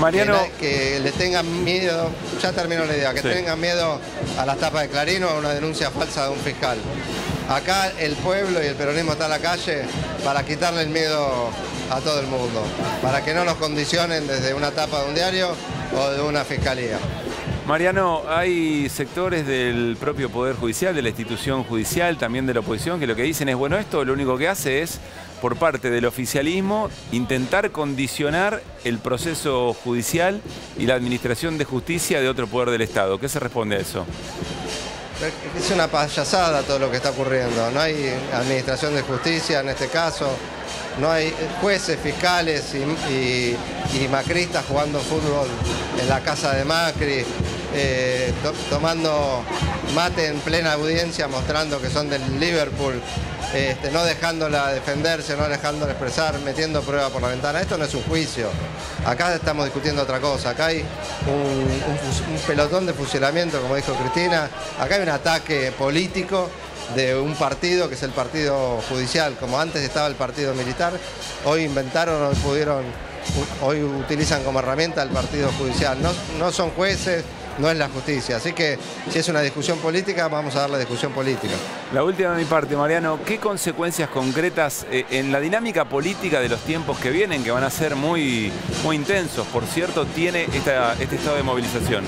Mariano... Que le tengan miedo, ya terminó la idea, que tengan miedo a las tapas de Clarín o a una denuncia falsa de un fiscal. Acá el pueblo y el peronismo está en la calle para quitarle el miedo a todo el mundo, para que no nos condicionen desde una tapa de un diario o de una fiscalía. Mariano, hay sectores del propio Poder Judicial, de la institución judicial, también de la oposición, que lo que dicen es, bueno, esto lo único que hace es, por parte del oficialismo, intentar condicionar el proceso judicial y la administración de justicia de otro poder del Estado. ¿Qué se responde a eso? Es una payasada todo lo que está ocurriendo. No hay administración de justicia en este caso, no hay jueces, fiscales y macristas jugando fútbol en la casa de Macri, tomando mate en plena audiencia mostrando que son del Liverpool, no dejándola defenderse, no dejándola expresar, metiendo prueba por la ventana. Esto no es un juicio. Acá estamos discutiendo otra cosa. Acá hay un pelotón de fusilamiento, como dijo Cristina. Acá hay un ataque político de un partido que es el partido judicial. Como antes estaba el partido militar, hoy inventaron, hoy utilizan como herramienta el partido judicial. No son jueces, no es la justicia. Así que si es una discusión política, vamos a darle discusión política. La última de mi parte, Mariano, ¿qué consecuencias concretas en la dinámica política de los tiempos que vienen, que van a ser muy intensos, por cierto, tiene este estado de movilización?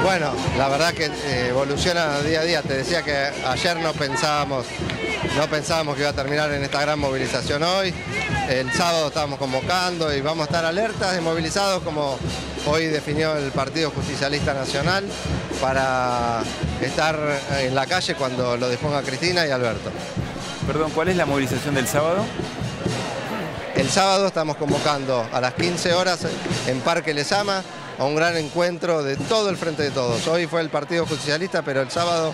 Bueno, la verdad que evoluciona día a día. Te decía que ayer no pensábamos que iba a terminar en esta gran movilización hoy. El sábado estábamos convocando y vamos a estar alertas y movilizados como hoy definió el Partido Justicialista Nacional para estar en la calle cuando lo disponga Cristina y Alberto. Perdón, ¿cuál es la movilización del sábado? El sábado estamos convocando a las 15 horas en Parque Lezama a un gran encuentro de todo el Frente de Todos. Hoy fue el Partido Justicialista, pero el sábado,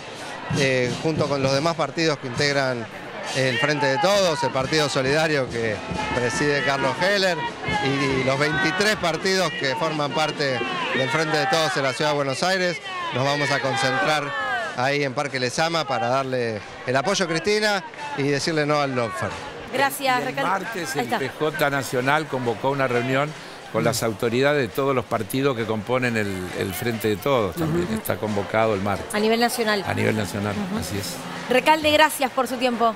junto con los demás partidos que integran el Frente de Todos, el Partido Solidario que preside Carlos Heller y los 23 partidos que forman parte del Frente de Todos en la Ciudad de Buenos Aires, nos vamos a concentrar ahí en Parque Lezama para darle el apoyo a Cristina y decirle no al lawfare. Gracias, El martes el PJ Nacional convocó una reunión con las autoridades de todos los partidos que componen el Frente de Todos. También está convocado el martes. A nivel nacional. A nivel nacional, así es. Recalde, gracias por su tiempo.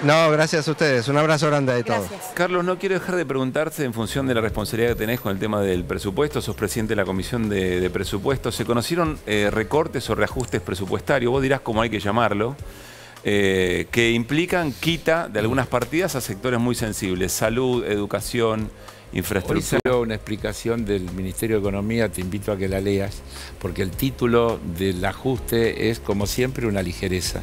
No, gracias a ustedes. Un abrazo grande de todos. Carlos, no quiero dejar de preguntarte en función de la responsabilidad que tenés con el tema del presupuesto. Sos presidente de la Comisión de Presupuestos. ¿Se conocieron recortes o reajustes presupuestarios? Vos dirás cómo hay que llamarlo. Que implican quita de algunas partidas a sectores muy sensibles. Salud, educación, infraestructura. Hoy salió una explicación del Ministerio de Economía, te invito a que la leas, porque el título del ajuste es, como siempre, una ligereza.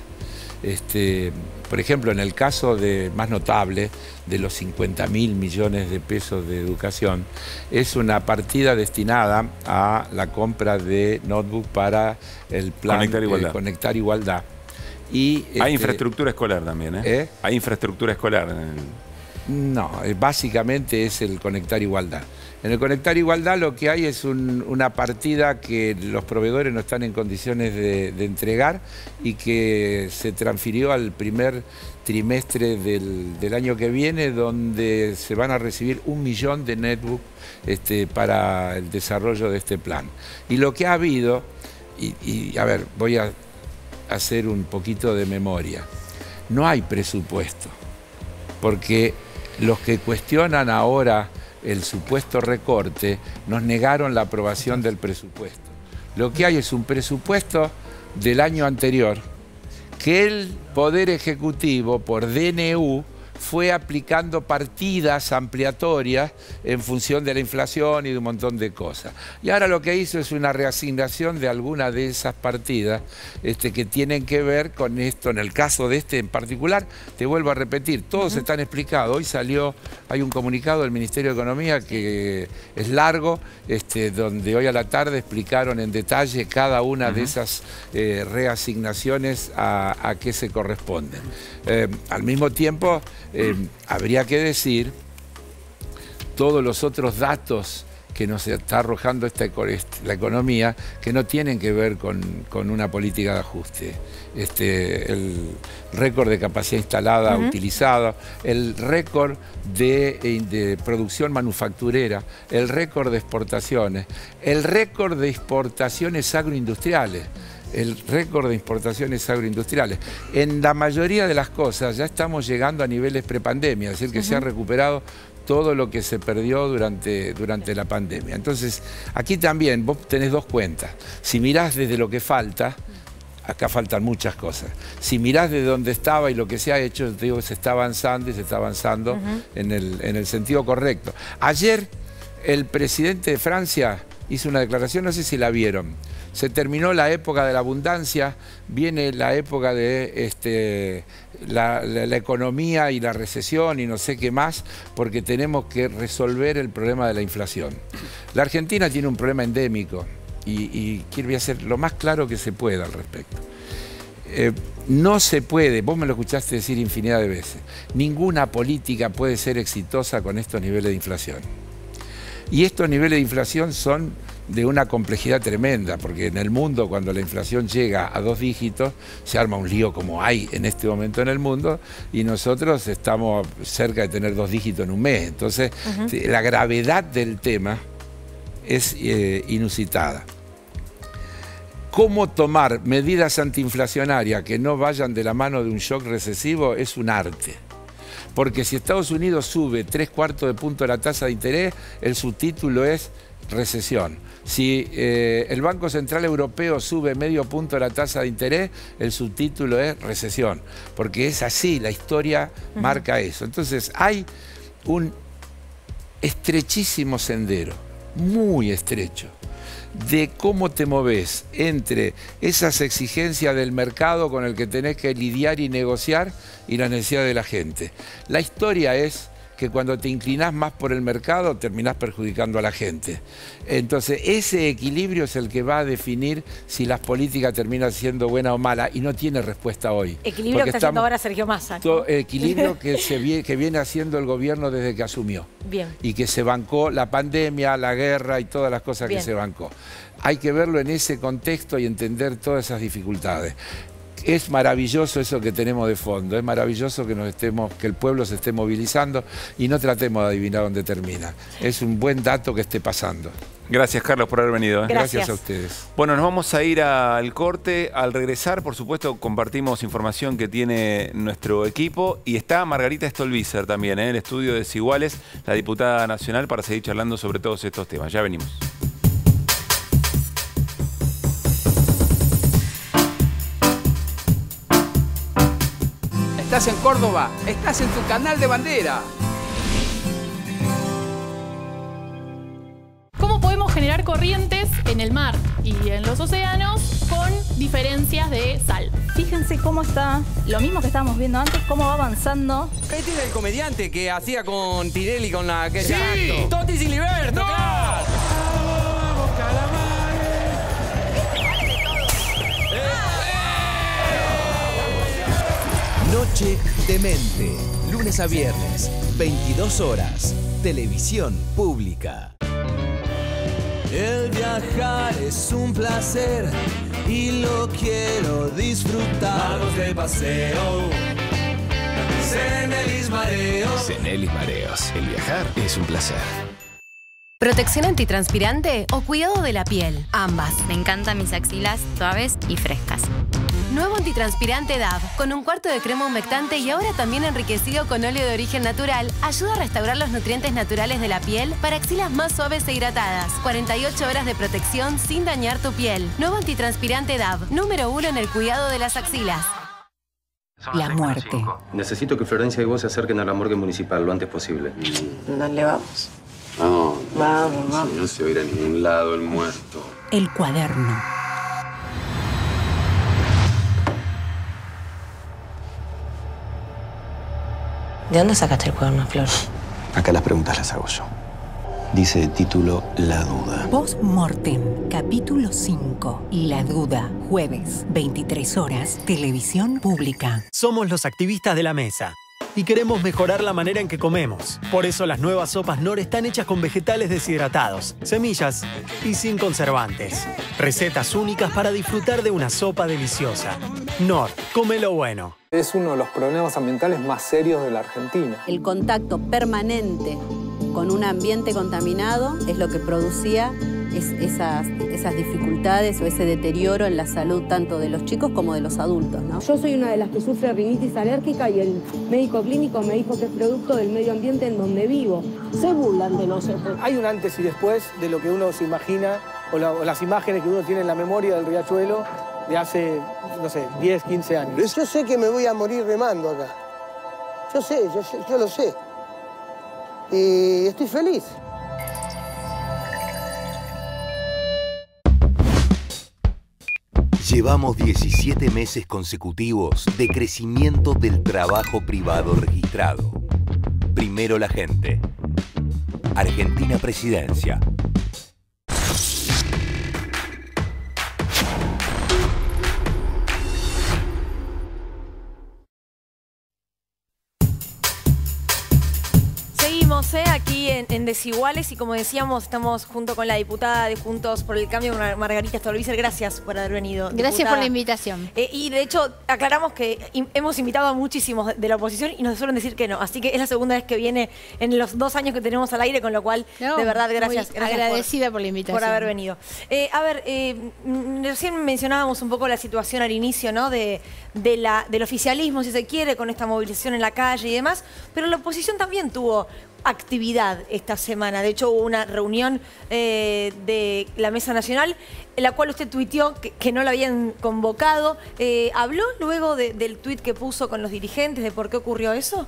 Por ejemplo, en el caso más notable de los 50.000 millones de pesos de educación, es una partida destinada a la compra de notebook para el plan Conectar Igualdad. Y, hay infraestructura escolar también, ¿eh? Hay infraestructura escolar en el... No, básicamente es el Conectar Igualdad. En el Conectar Igualdad lo que hay es una partida que los proveedores no están en condiciones de entregar y que se transfirió al primer trimestre del año que viene, donde se van a recibir 1 millón de netbooks para el desarrollo de este plan. Y lo que ha habido, a ver, voy a hacer un poquito de memoria. No hay presupuesto, porque los que cuestionan ahora el supuesto recorte nos negaron la aprobación del presupuesto. Lo que hay es un presupuesto del año anterior que el Poder Ejecutivo, por DNU, fue aplicando partidas ampliatorias en función de la inflación y de un montón de cosas. Y ahora lo que hizo es una reasignación de algunas de esas partidas que tienen que ver con esto. En el caso de en particular, te vuelvo a repetir, todos están explicados. Hoy hay un comunicado del Ministerio de Economía que es largo, donde hoy a la tarde explicaron en detalle cada una de esas reasignaciones a qué se corresponden. Al mismo tiempo, habría que decir todos los otros datos que nos está arrojando la economía, que no tienen que ver con una política de ajuste. El récord de capacidad instalada utilizada, el récord de producción manufacturera, el récord de exportaciones, el récord de exportaciones agroindustriales. El récord de importaciones agroindustriales. En la mayoría de las cosas ya estamos llegando a niveles prepandemia, es decir, que se ha recuperado todo lo que se perdió durante la pandemia. Entonces, aquí también vos tenés dos cuentas. Si mirás desde lo que falta, acá faltan muchas cosas. Si mirás de dónde estaba y lo que se ha hecho, te digo, se está avanzando y se está avanzando en el sentido correcto. Ayer, el presidente de Francia hizo una declaración, no sé si la vieron. Se terminó la época de la abundancia, viene la época de la economía y la recesión y no sé qué más, porque tenemos que resolver el problema de la inflación. La Argentina tiene un problema endémico y quiero hacer lo más claro que se pueda al respecto. No se puede, vos me lo escuchaste decir infinidad de veces, ninguna política puede ser exitosa con estos niveles de inflación. Y estos niveles de inflación son de una complejidad tremenda, porque en el mundo, cuando la inflación llega a 2 dígitos, se arma un lío como hay en este momento en el mundo, y nosotros estamos cerca de tener 2 dígitos en un mes. Entonces, la gravedad del tema es inusitada. Cómo tomar medidas antiinflacionarias que no vayan de la mano de un shock recesivo es un arte. Porque si Estados Unidos sube 3/4 de punto la tasa de interés, el subtítulo es recesión. Si el Banco Central Europeo sube medio punto la tasa de interés, el subtítulo es recesión, porque es así, la historia marca eso. Entonces hay un estrechísimo sendero, muy estrecho, de cómo te moves entre esas exigencias del mercado con el que tenés que lidiar y negociar y la necesidad de la gente. La historia es que cuando te inclinás más por el mercado terminás perjudicando a la gente. Entonces ese equilibrio es el que va a definir si las políticas terminan siendo buenas o malas, y no tiene respuesta hoy. Equilibrio que está haciendo ahora Sergio Massa, ¿no? Equilibrio que viene haciendo el gobierno desde que asumió. Bien. Y que se bancó la pandemia, la guerra y todas las cosas que se bancó. Hay que verlo en ese contexto y entender todas esas dificultades. Es maravilloso eso que tenemos de fondo, es maravilloso que el pueblo se esté movilizando y no tratemos de adivinar dónde termina. Es un buen dato que esté pasando. Gracias, Carlos, por haber venido. Gracias a ustedes. Bueno, nos vamos a ir al corte. Al regresar, por supuesto, compartimos información que tiene nuestro equipo. Y está Margarita Stolbizer también, en el estudio de Desiguales, la diputada nacional, para seguir charlando sobre todos estos temas. Ya venimos. Estás en Córdoba, estás en tu canal de bandera. ¿Cómo podemos generar corrientes en el mar y en los océanos con diferencias de sal? Fíjense cómo está, lo mismo que estábamos viendo antes, cómo va avanzando. Este es el comediante que hacía con Tinelli, con la que... ¡Sí! Totis y Liberto, ¡No! claro. Noche de Mente, lunes a viernes, 22 horas, televisión pública. El viajar es un placer y lo quiero disfrutar. Vamos de paseo. Cenelis Mareos. Cenelis Mareos. El viajar es un placer. ¿Protección antitranspirante o cuidado de la piel? Ambas. Me encantan mis axilas suaves y frescas. Nuevo antitranspirante DAV, con un cuarto de crema humectante y ahora también enriquecido con óleo de origen natural, ayuda a restaurar los nutrientes naturales de la piel para axilas más suaves e hidratadas. 48 horas de protección sin dañar tu piel. Nuevo antitranspirante DAV, número 1 en el cuidado de las axilas. La muerte. Necesito que Florencia y vos se acerquen a la morgue municipal lo antes posible. ¿Dónde vamos? No, Vamos. Si no se va a ir a ningún lado el muerto. El cuaderno. ¿De dónde sacaste el cuaderno, Flor? Acá las preguntas las hago yo. Dice de título La Duda. Post-Mortem, capítulo 5. La Duda, jueves, 23 horas, televisión pública. Somos los activistas de la mesa y queremos mejorar la manera en que comemos. Por eso las nuevas sopas Knorr están hechas con vegetales deshidratados, semillas y sin conservantes. Recetas únicas para disfrutar de una sopa deliciosa. Knorr, come lo bueno. Es uno de los problemas ambientales más serios de la Argentina. El contacto permanente con un ambiente contaminado es lo que producía esas dificultades o ese deterioro en la salud tanto de los chicos como de los adultos, ¿no? Yo soy una de las que sufre rinitis alérgica y el médico clínico me dijo que es producto del medio ambiente en donde vivo. Se burlan de nosotros. Hay un antes y después de lo que uno se imagina o las imágenes que uno tiene en la memoria del riachuelo de hace, no sé, 10, 15 años. Yo sé que me voy a morir remando acá. Yo lo sé. Y estoy feliz. Llevamos 17 meses consecutivos de crecimiento del trabajo privado registrado. Primero la gente. Argentina Presidencia. Seguimos aquí en Desiguales y como decíamos, estamos junto con la diputada de Juntos por el Cambio, Margarita Stolbizer. Gracias por haber venido. Gracias diputada. por la invitación. Y de hecho, aclaramos que hemos invitado a muchísimos de la oposición y nos suelen decir que no. Así que es la segunda vez que viene en los 2 años que tenemos al aire, con lo cual, de verdad, gracias. Agradecida por la invitación. Por haber venido. Recién mencionábamos un poco la situación al inicio, ¿no? Del oficialismo, si se quiere, con esta movilización en la calle y demás, pero la oposición también tuvo actividad esta semana. De hecho, hubo una reunión de la Mesa Nacional en la cual usted tuiteó que no la habían convocado. ¿Habló luego del tuit que puso con los dirigentes de por qué ocurrió eso?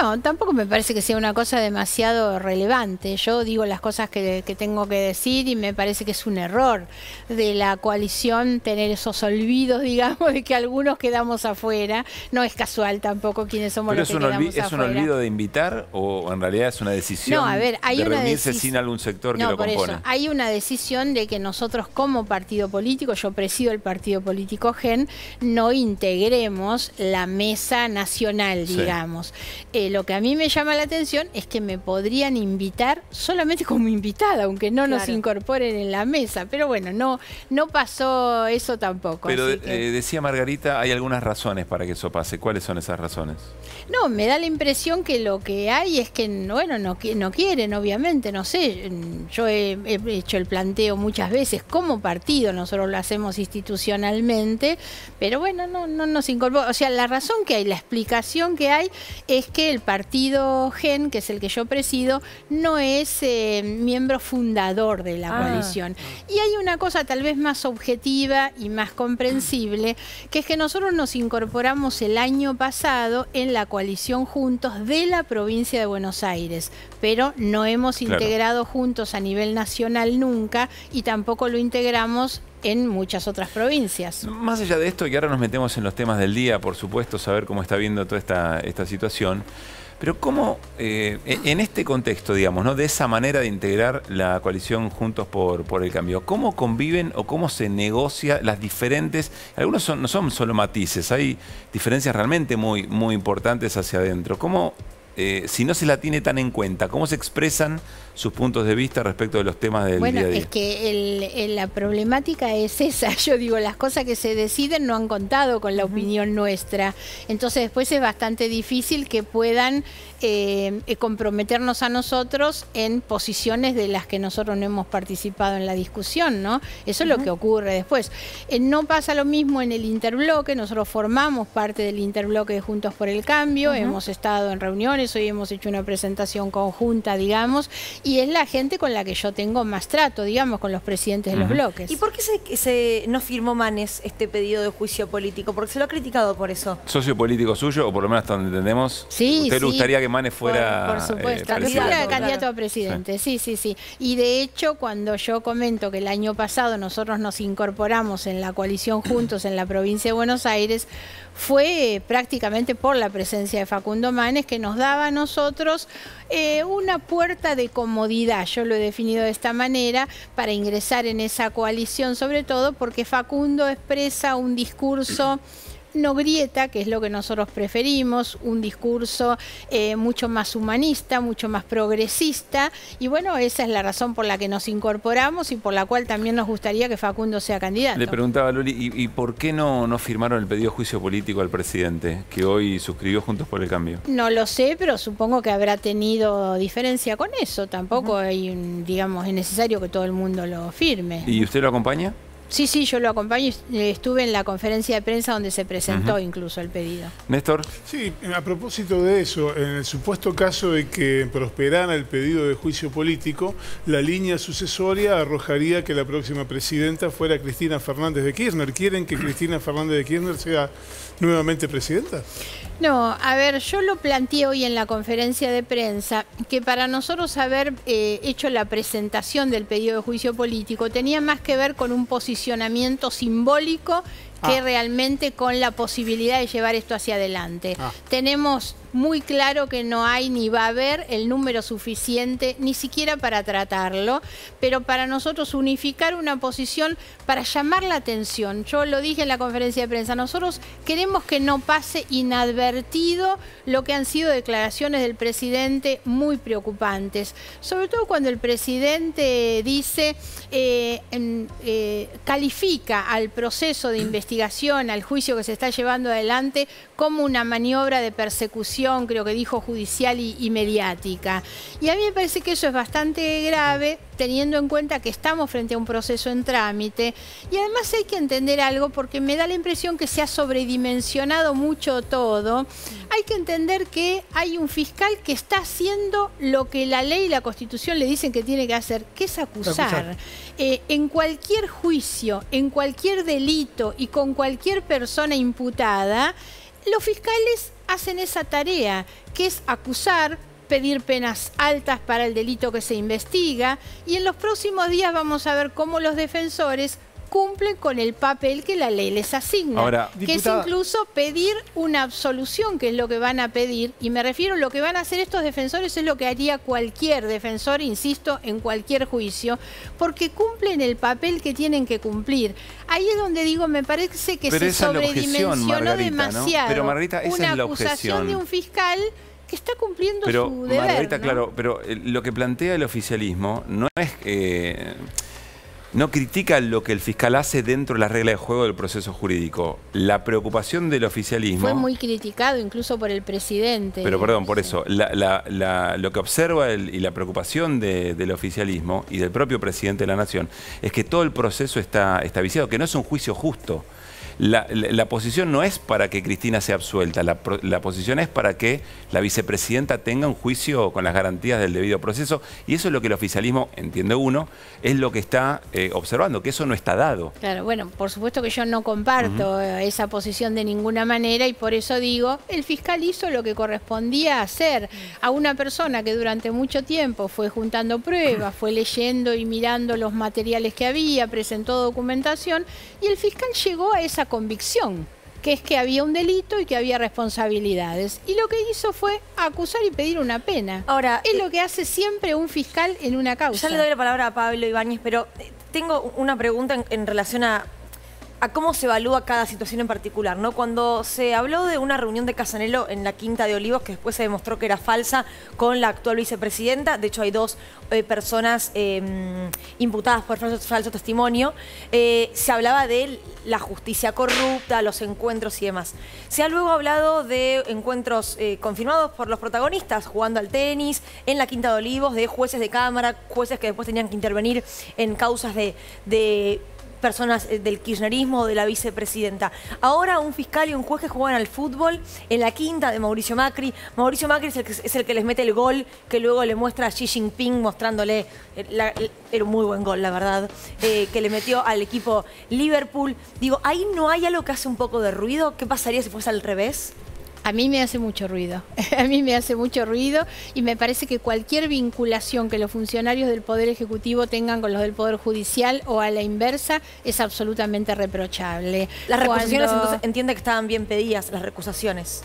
No, tampoco me parece que sea una cosa demasiado relevante. Yo digo las cosas que tengo que decir y me parece que es un error de la coalición tener esos olvidos, digamos, de que algunos quedamos afuera. No es casual tampoco quiénes somos los que quedamos afuera. ¿Es un olvido de invitar o en realidad es una decisión de reunirse sin algún sector que lo compone? Eso, hay una decisión de que nosotros como partido político, yo presido el partido político GEN, no integremos la mesa nacional, digamos. Lo que a mí me llama la atención es que me podrían invitar solamente como invitada, aunque no nos incorporen en la mesa. Pero bueno, no pasó eso tampoco. Pero decía Margarita, hay algunas razones para que eso pase. ¿Cuáles son esas razones? No, me da la impresión que lo que hay es que, bueno, no quieren, obviamente, no sé. Yo he hecho el planteo muchas veces como partido, nosotros lo hacemos institucionalmente, pero bueno, no nos incorpora. O sea, la razón que hay, la explicación que hay es que el partido GEN, que es el que yo presido, no es miembro fundador de la coalición. Y hay una cosa tal vez más objetiva y más comprensible, que es que nosotros nos incorporamos el año pasado en la coalición Juntos de la provincia de Buenos Aires, pero no hemos integrado Juntos a nivel nacional nunca y tampoco lo integramos en muchas otras provincias. Más allá de esto, que ahora nos metemos en los temas del día, por supuesto, saber cómo está viendo toda esta situación, pero cómo, en este contexto, digamos, ¿no?, de esa manera de integrar la coalición Juntos por el Cambio, ¿cómo conviven o cómo se negocia las diferentes, algunos no son solo matices, hay diferencias realmente muy, muy importantes hacia adentro? ¿Cómo, si no se la tiene tan en cuenta, cómo se expresan sus puntos de vista respecto de los temas del día a día? Bueno, es que la problemática es esa. Yo digo, las cosas que se deciden no han contado con la opinión nuestra. Entonces después es bastante difícil que puedan comprometernos a nosotros en posiciones de las que nosotros no hemos participado en la discusión, ¿no? Eso es lo que ocurre después. No pasa lo mismo en el interbloque. Nosotros formamos parte del interbloque de Juntos por el Cambio. Hemos estado en reuniones, hoy hemos hecho una presentación conjunta, digamos, y es la gente con la que yo tengo más trato, digamos, con los presidentes de los bloques. ¿Y por qué no firmó Manes este pedido de juicio político? Porque se lo ha criticado por eso. ¿Socio político suyo, o por lo menos hasta donde entendemos? Sí, ¿Usted le gustaría que Manes fuera por supuesto, candidato a presidente? Sí. Y de hecho, cuando yo comento que el año pasado nosotros nos incorporamos en la coalición Juntos en la provincia de Buenos Aires, fue prácticamente por la presencia de Facundo Manes, que nos daba a nosotros una puerta de comodidad, yo lo he definido de esta manera, para ingresar en esa coalición, sobre todo porque Facundo expresa un discurso no grieta, que es lo que nosotros preferimos, un discurso mucho más humanista, mucho más progresista, y bueno, esa es la razón por la que nos incorporamos y por la cual también nos gustaría que Facundo sea candidato. Le preguntaba a Luli, ¿y por qué no firmaron el pedido de juicio político al presidente, que hoy suscribió Juntos por el Cambio? No lo sé, pero supongo que habrá tenido diferencia con eso. Tampoco hay digamos, es necesario que todo el mundo lo firme. ¿Y usted lo acompaña? Sí, yo lo acompaño. Estuve en la conferencia de prensa donde se presentó incluso el pedido. Néstor. Sí, a propósito de eso, en el supuesto caso de que prosperara el pedido de juicio político, la línea sucesoria arrojaría que la próxima presidenta fuera Cristina Fernández de Kirchner. ¿Quieren que Cristina Fernández de Kirchner sea nuevamente presidenta? No, a ver, yo lo planteé hoy en la conferencia de prensa, que para nosotros haber hecho la presentación del pedido de juicio político tenía más que ver con un posicionamiento simbólico que realmente con la posibilidad de llevar esto hacia adelante. Tenemos muy claro que no hay ni va a haber el número suficiente ni siquiera para tratarlo, pero para nosotros unificar una posición para llamar la atención. Yo lo dije en la conferencia de prensa, nosotros queremos que no pase inadvertido lo que han sido declaraciones del presidente muy preocupantes, sobre todo cuando el presidente dice, califica al proceso de investigación, al juicio que se está llevando adelante como una maniobra de persecución, creo que dijo, judicial y mediática. Y a mí me parece que eso es bastante grave, teniendo en cuenta que estamos frente a un proceso en trámite. Y además hay que entender algo, porque me da la impresión que se ha sobredimensionado mucho todo. hay que entender que hay un fiscal que está haciendo lo que la ley y la Constitución le dicen que tiene que hacer, que es acusar. En cualquier juicio, en cualquier delito y con cualquier persona imputada, los fiscales hacen esa tarea, que es acusar, pedir penas altas para el delito que se investiga, y en los próximos días vamos a ver cómo los defensores cumplen con el papel que la ley les asigna, ahora, que es incluso pedir una absolución, que es lo que van a pedir, y me refiero a lo que van a hacer estos defensores, es lo que haría cualquier defensor, insisto, en cualquier juicio, porque cumplen el papel que tienen que cumplir. Ahí es donde digo, me parece que se sobredimensionó demasiado, ¿no? Pero Margarita, esa es la acusación de un fiscal que está cumpliendo pero, su deber, Margarita, ¿no? claro, pero lo que plantea el oficialismo no es... no critica lo que el fiscal hace dentro de las reglas de juego del proceso jurídico. La preocupación del oficialismo... Fue muy criticado incluso por el presidente. Pero perdón, por eso, lo que observa y la preocupación del oficialismo y del propio presidente de la Nación es que todo el proceso está viciado, que no es un juicio justo. La posición no es para que Cristina sea absuelta, la posición es para que la vicepresidenta tenga un juicio con las garantías del debido proceso, y eso es lo que el oficialismo, entiende uno, es lo que está observando, que eso no está dado. Claro, bueno, por supuesto que yo no comparto esa posición de ninguna manera, y por eso digo, el fiscal hizo lo que correspondía hacer a una persona que durante mucho tiempo fue juntando pruebas, fue leyendo y mirando los materiales que había, presentó documentación, y el fiscal llegó a esa convicción, que es que había un delito y que había responsabilidades. Y lo que hizo fue acusar y pedir una pena. Ahora, es lo que hace siempre un fiscal en una causa. Ya le doy la palabra a Pablo Ibáñez, pero tengo una pregunta en relación a cómo se evalúa cada situación en particular, ¿no? Cuando se habló de una reunión de Casanelo en la Quinta de Olivos, que después se demostró que era falsa, con la actual vicepresidenta, de hecho hay dos personas imputadas por falso testimonio, se hablaba de la justicia corrupta, los encuentros y demás. Se ha luego hablado de encuentros confirmados por los protagonistas, jugando al tenis, en la Quinta de Olivos, de jueces de cámara, jueces que después tenían que intervenir en causas de personas del kirchnerismo o de la vicepresidenta. Ahora un fiscal y un juez que juegan al fútbol en la Quinta de Mauricio Macri. Mauricio Macri es el que les mete el gol que luego le muestra a Xi Jinping mostrándole, era un muy buen gol, la verdad, que le metió al equipo Liverpool. Digo, ¿ahí no hay algo que hace un poco de ruido? ¿Qué pasaría si fuese al revés? A mí me hace mucho ruido, a mí me hace mucho ruido, y me parece que cualquier vinculación que los funcionarios del Poder Ejecutivo tengan con los del Poder Judicial o a la inversa es absolutamente reprochable. Las recusaciones, entonces, entiende que estaban bien pedidas, las recusaciones.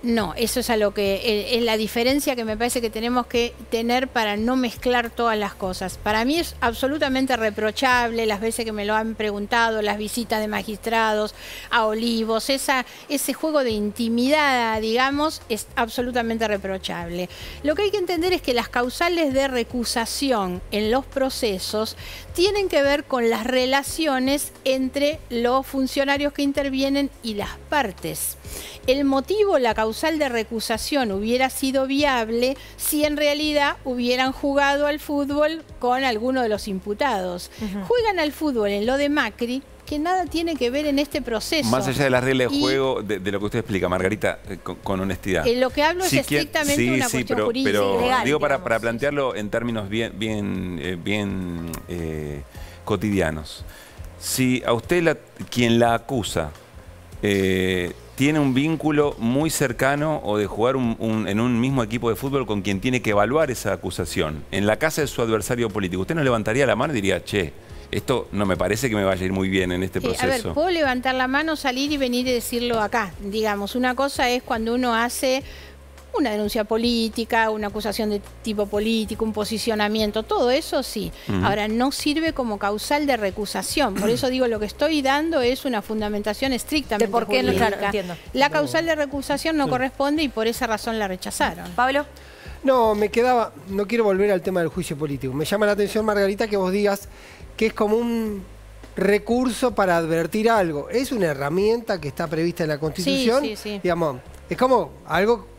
No, eso es a lo que es la diferencia que me parece que tenemos que tener para no mezclar todas las cosas. Para mí es absolutamente reprochable, las veces que me lo han preguntado, las visitas de magistrados a Olivos, ese juego de intimidad, digamos, es absolutamente reprochable. Lo que hay que entender es que las causales de recusación en los procesos tienen que ver con las relaciones entre los funcionarios que intervienen y las partes. El motivo, la causal de recusación hubiera sido viable si en realidad hubieran jugado al fútbol con alguno de los imputados. Juegan al fútbol en lo de Macri, que nada tiene que ver en este proceso. Más allá de las reglas de juego, de lo que usted explica, Margarita, con honestidad. Lo que hablo es estrictamente una cuestión jurídica. Pero legal, digo, para plantearlo en términos bien cotidianos. Si a usted, quien la acusa, tiene un vínculo muy cercano o de jugar en un mismo equipo de fútbol con quien tiene que evaluar esa acusación, en la casa de su adversario político, ¿usted no levantaría la mano y diría, che, esto no me parece que me vaya a ir muy bien en este proceso? A ver, puedo levantar la mano, salir y venir y decirlo acá. Digamos, una cosa es cuando uno hace una denuncia política, una acusación de tipo político, un posicionamiento, todo eso sí. Ahora, no sirve como causal de recusación. Por eso digo, lo que estoy dando es una fundamentación estrictamente jurídica. ¿De por qué? Claro, entiendo. La causal de recusación no corresponde y por esa razón la rechazaron. ¿Pablo? No, me quedaba, no quiero volver al tema del juicio político. Me llama la atención, Margarita, que vos digas que es como un recurso para advertir algo. Es una herramienta que está prevista en la Constitución. Sí, sí, sí. Digamos, es como algo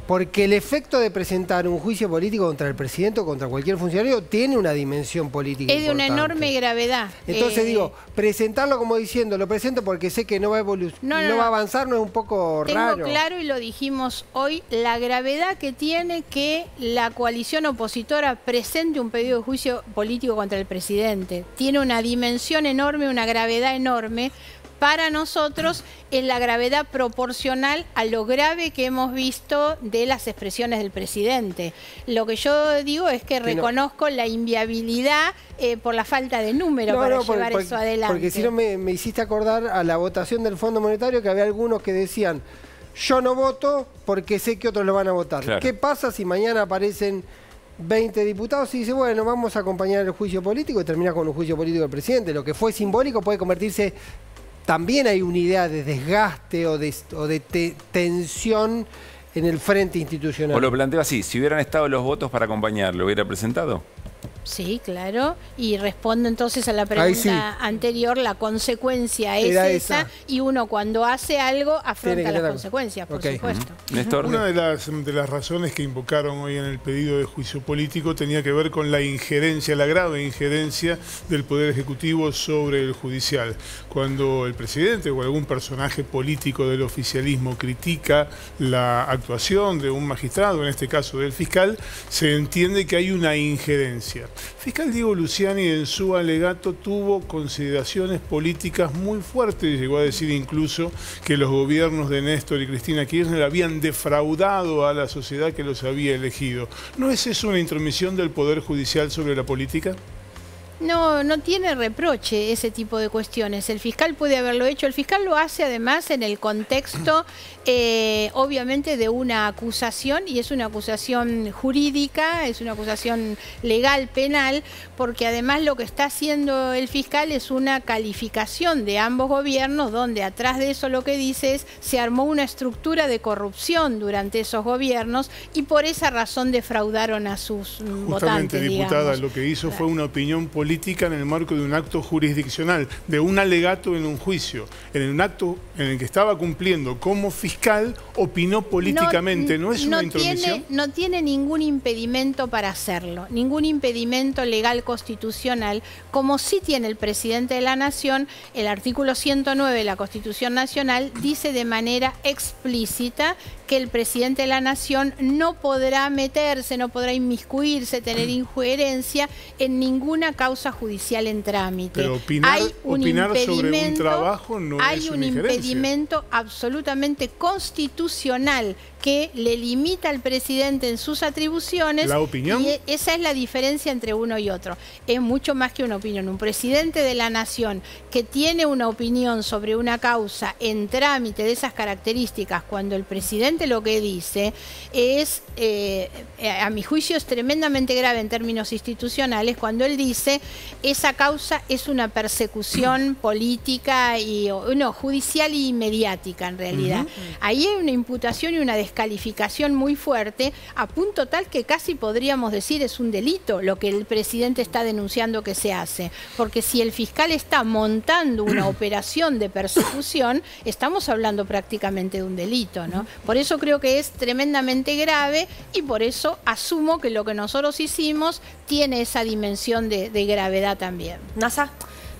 Porque el efecto de presentar un juicio político contra el presidente o contra cualquier funcionario tiene una dimensión política Es de una enorme gravedad. Entonces digo, presentarlo como diciendo, lo presento porque sé que no va a no va a avanzar, no es un poco raro. Tengo claro, y lo dijimos hoy, la gravedad que tiene que la coalición opositora presente un pedido de juicio político contra el presidente. Tiene una dimensión enorme, una gravedad enorme. Para nosotros es la gravedad proporcional a lo grave que hemos visto de las expresiones del presidente. Lo que yo digo es que reconozco la inviabilidad por la falta de número para llevar eso adelante. Porque si no me hiciste acordar a la votación del Fondo Monetario, que había algunos que decían, yo no voto porque sé que otros lo van a votar. Claro. ¿Qué pasa si mañana aparecen 20 diputados y dice, bueno, vamos a acompañar el juicio político y termina con un juicio político del presidente? Lo que fue simbólico puede convertirse... También hay una idea de desgaste o de tensión en el frente institucional. O lo planteo así, si hubieran estado los votos para acompañar, ¿lo hubiera presentado? Sí, claro. Y respondo entonces a la pregunta anterior, la consecuencia es esa, y uno cuando hace algo afronta las consecuencias, por supuesto. Néstor, una de las razones que invocaron hoy en el pedido de juicio político tenía que ver con la injerencia, la grave injerencia del Poder Ejecutivo sobre el judicial. Cuando el presidente o algún personaje político del oficialismo critica la actuación de un magistrado, en este caso del fiscal, se entiende que hay una injerencia. Fiscal Diego Luciani en su alegato tuvo consideraciones políticas muy fuertes, llegó a decir incluso que los gobiernos de Néstor y Cristina Kirchner habían defraudado a la sociedad que los había elegido. ¿No es eso una intromisión del Poder Judicial sobre la política? No, no tiene reproche ese tipo de cuestiones. El fiscal puede haberlo hecho. El fiscal lo hace además en el contexto, obviamente, de una acusación, y es una acusación jurídica, es una acusación legal, penal, porque además lo que está haciendo el fiscal es una calificación de ambos gobiernos, donde atrás de eso lo que dice es se armó una estructura de corrupción durante esos gobiernos y por esa razón defraudaron a sus votantes. Justamente, diputada, lo que hizo fue una opinión política en el marco de un acto jurisdiccional, de un alegato en un juicio. En un acto en el que estaba cumpliendo como fiscal, opinó políticamente. ¿No es una intromisión? No tiene ningún impedimento para hacerlo, ningún impedimento legal constitucional, como sí tiene el presidente de la Nación. El artículo 109 de la Constitución Nacional dice de manera explícita que el presidente de la Nación no podrá meterse, no podrá inmiscuirse, tener injerencia en ninguna causa judicial en trámite. Pero opinar sobre un trabajo no es una injerencia. Hay un impedimento absolutamente constitucional que le limita al presidente en sus atribuciones. ¿La opinión? Y esa es la diferencia entre uno y otro. Es mucho más que una opinión. Un presidente de la Nación que tiene una opinión sobre una causa en trámite de esas características, cuando el presidente lo que dice es, a mi juicio es tremendamente grave en términos institucionales, cuando él dice esa causa es una persecución política y judicial y mediática en realidad. Ahí hay una imputación y una descalificación muy fuerte, a punto tal que casi podríamos decir es un delito lo que el presidente está denunciando que se hace, porque si el fiscal está montando una operación de persecución, estamos hablando prácticamente de un delito, ¿no? Por eso creo que es tremendamente grave y por eso asumo que lo que nosotros hicimos tiene esa dimensión de gravedad también. Nasa.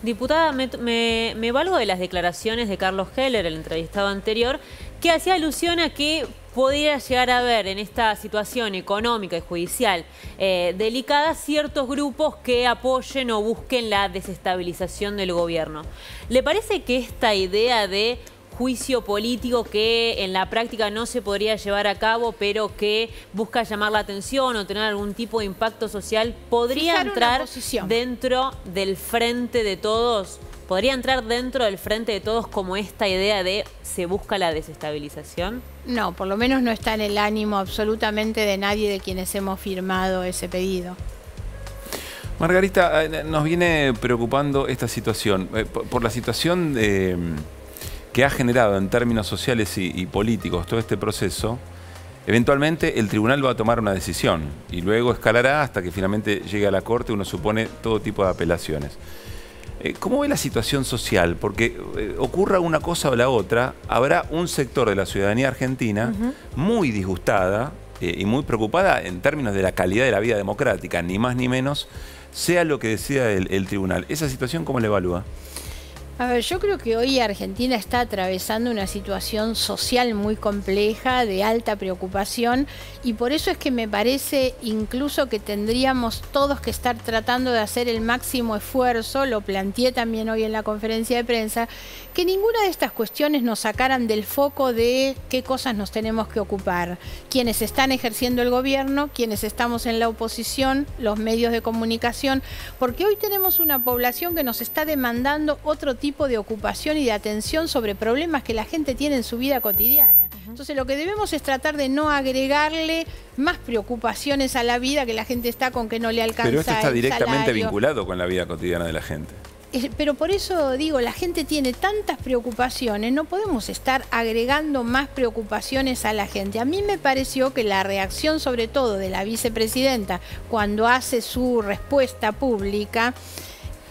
Diputada, me valgo de las declaraciones de Carlos Heller, el entrevistado anterior, que hacía alusión a que podría llegar a haber en esta situación económica y judicial delicada ciertos grupos que apoyen o busquen la desestabilización del gobierno. ¿Le parece que esta idea de juicio político que en la práctica no se podría llevar a cabo, pero que busca llamar la atención o tener algún tipo de impacto social, podría entrar dentro del frente de todos? ¿Podría entrar dentro del frente de todos como esta idea de se busca la desestabilización? No, por lo menos no está en el ánimo absolutamente de nadie de quienes hemos firmado ese pedido. Margarita, nos viene preocupando esta situación, por la situación que ha generado en términos sociales y políticos todo este proceso. Eventualmente el tribunal va a tomar una decisión y luego escalará hasta que finalmente llegue a la Corte, uno supone, todo tipo de apelaciones. ¿Cómo ve la situación social? Porque ocurra una cosa o la otra, habrá un sector de la ciudadanía argentina muy disgustada y muy preocupada en términos de la calidad de la vida democrática, ni más ni menos, sea lo que decida el tribunal. ¿Esa situación cómo la evalúa? A ver, yo creo que hoy Argentina está atravesando una situación social muy compleja, de alta preocupación, y por eso es que me parece incluso que tendríamos todos que estar tratando de hacer el máximo esfuerzo, lo planteé también hoy en la conferencia de prensa, que ninguna de estas cuestiones nos sacaran del foco de qué cosas nos tenemos que ocupar. Quienes están ejerciendo el gobierno, quienes estamos en la oposición, los medios de comunicación, porque hoy tenemos una población que nos está demandando otro tipo de ocupación y de atención sobre problemas que la gente tiene en su vida cotidiana. Entonces lo que debemos es tratar de no agregarle más preocupaciones a la vida, que la gente está con que no le alcanza el Pero esto está directamente salario. vinculado con la vida cotidiana de la gente. Pero por eso digo, la gente tiene tantas preocupaciones, no podemos estar agregando más preocupaciones a la gente. A mí me pareció que la reacción sobre todo de la vicepresidenta cuando hace su respuesta pública,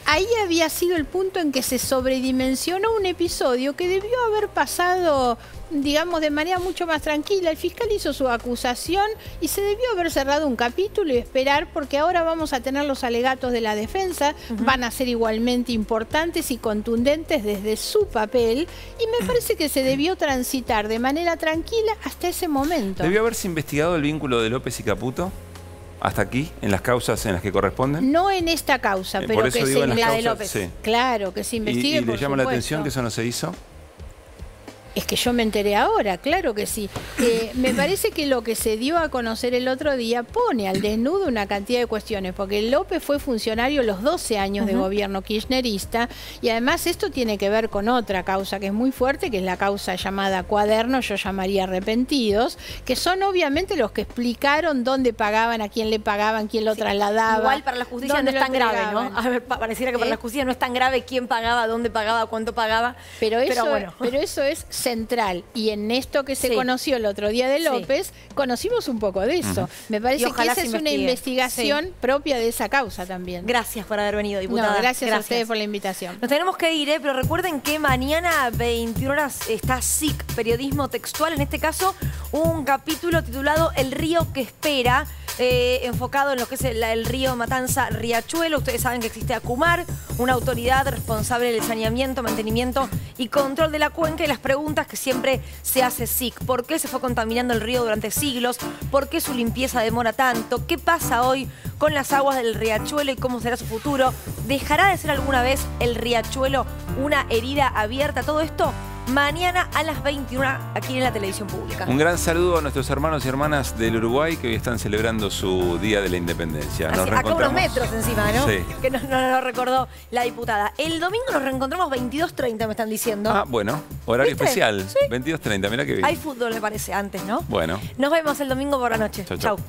ahí había sido el punto en que se sobredimensionó un episodio que debió haber pasado, digamos, de manera mucho más tranquila. El fiscal hizo su acusación y se debió haber cerrado un capítulo y esperar, porque ahora vamos a tener los alegatos de la defensa, van a ser igualmente importantes y contundentes desde su papel, y me parece que se debió transitar de manera tranquila hasta ese momento. ¿Debió haberse investigado el vínculo de López y Caputo? ¿Hasta aquí? ¿En las causas en las que corresponden? No en esta causa, pero por eso que digo, se en las la de causas, López. sí. Claro, que se investigue, ¿Y por le llama la supuesto. atención que eso no se hizo? Es que yo me enteré ahora, claro que sí. Me parece que lo que se dio a conocer el otro día pone al desnudo una cantidad de cuestiones, porque López fue funcionario los 12 años de gobierno kirchnerista, y además esto tiene que ver con otra causa que es muy fuerte, que es la causa llamada Cuaderno, yo llamaría Arrepentidos, que son obviamente los que explicaron dónde pagaban, a quién le pagaban, quién lo trasladaba. Igual para la justicia no es tan grave, ¿no? A ver, pareciera que para la justicia no es tan grave quién pagaba, dónde pagaba, cuánto pagaba. Pero eso, bueno. pero eso es central, y en esto que se conoció el otro día de López, conocimos un poco de eso. Me parece que esa es una investigación propia de esa causa también. Gracias por haber venido, diputada. No, gracias a ustedes por la invitación. Nos tenemos que ir, pero recuerden que mañana 21 horas está SIC, Periodismo Textual, en este caso un capítulo titulado El río que espera, enfocado en lo que es el río Matanza-Riachuelo. Ustedes saben que existe ACUMAR, una autoridad responsable del saneamiento, mantenimiento y control de la cuenca, y las preguntas que siempre se hace SIC. ¿Por qué se fue contaminando el río durante siglos? ¿Por qué su limpieza demora tanto? ¿Qué pasa hoy con las aguas del riachuelo y cómo será su futuro? ¿Dejará de ser alguna vez el riachuelo una herida abierta? Todo esto mañana a las 21 aquí en la televisión pública. Un gran saludo a nuestros hermanos y hermanas del Uruguay que hoy están celebrando su Día de la Independencia. Nos reencontramos. Acá unos metros encima, ¿no? Sí. Que nos lo recordó la diputada. El domingo nos reencontramos 22:30, me están diciendo. Ah, bueno. Horario ¿Viste? especial. Sí. 22:30, mirá qué bien. Hay fútbol, me parece, antes, ¿no? Bueno. Nos vemos el domingo por la noche. Chau, Chau. chau.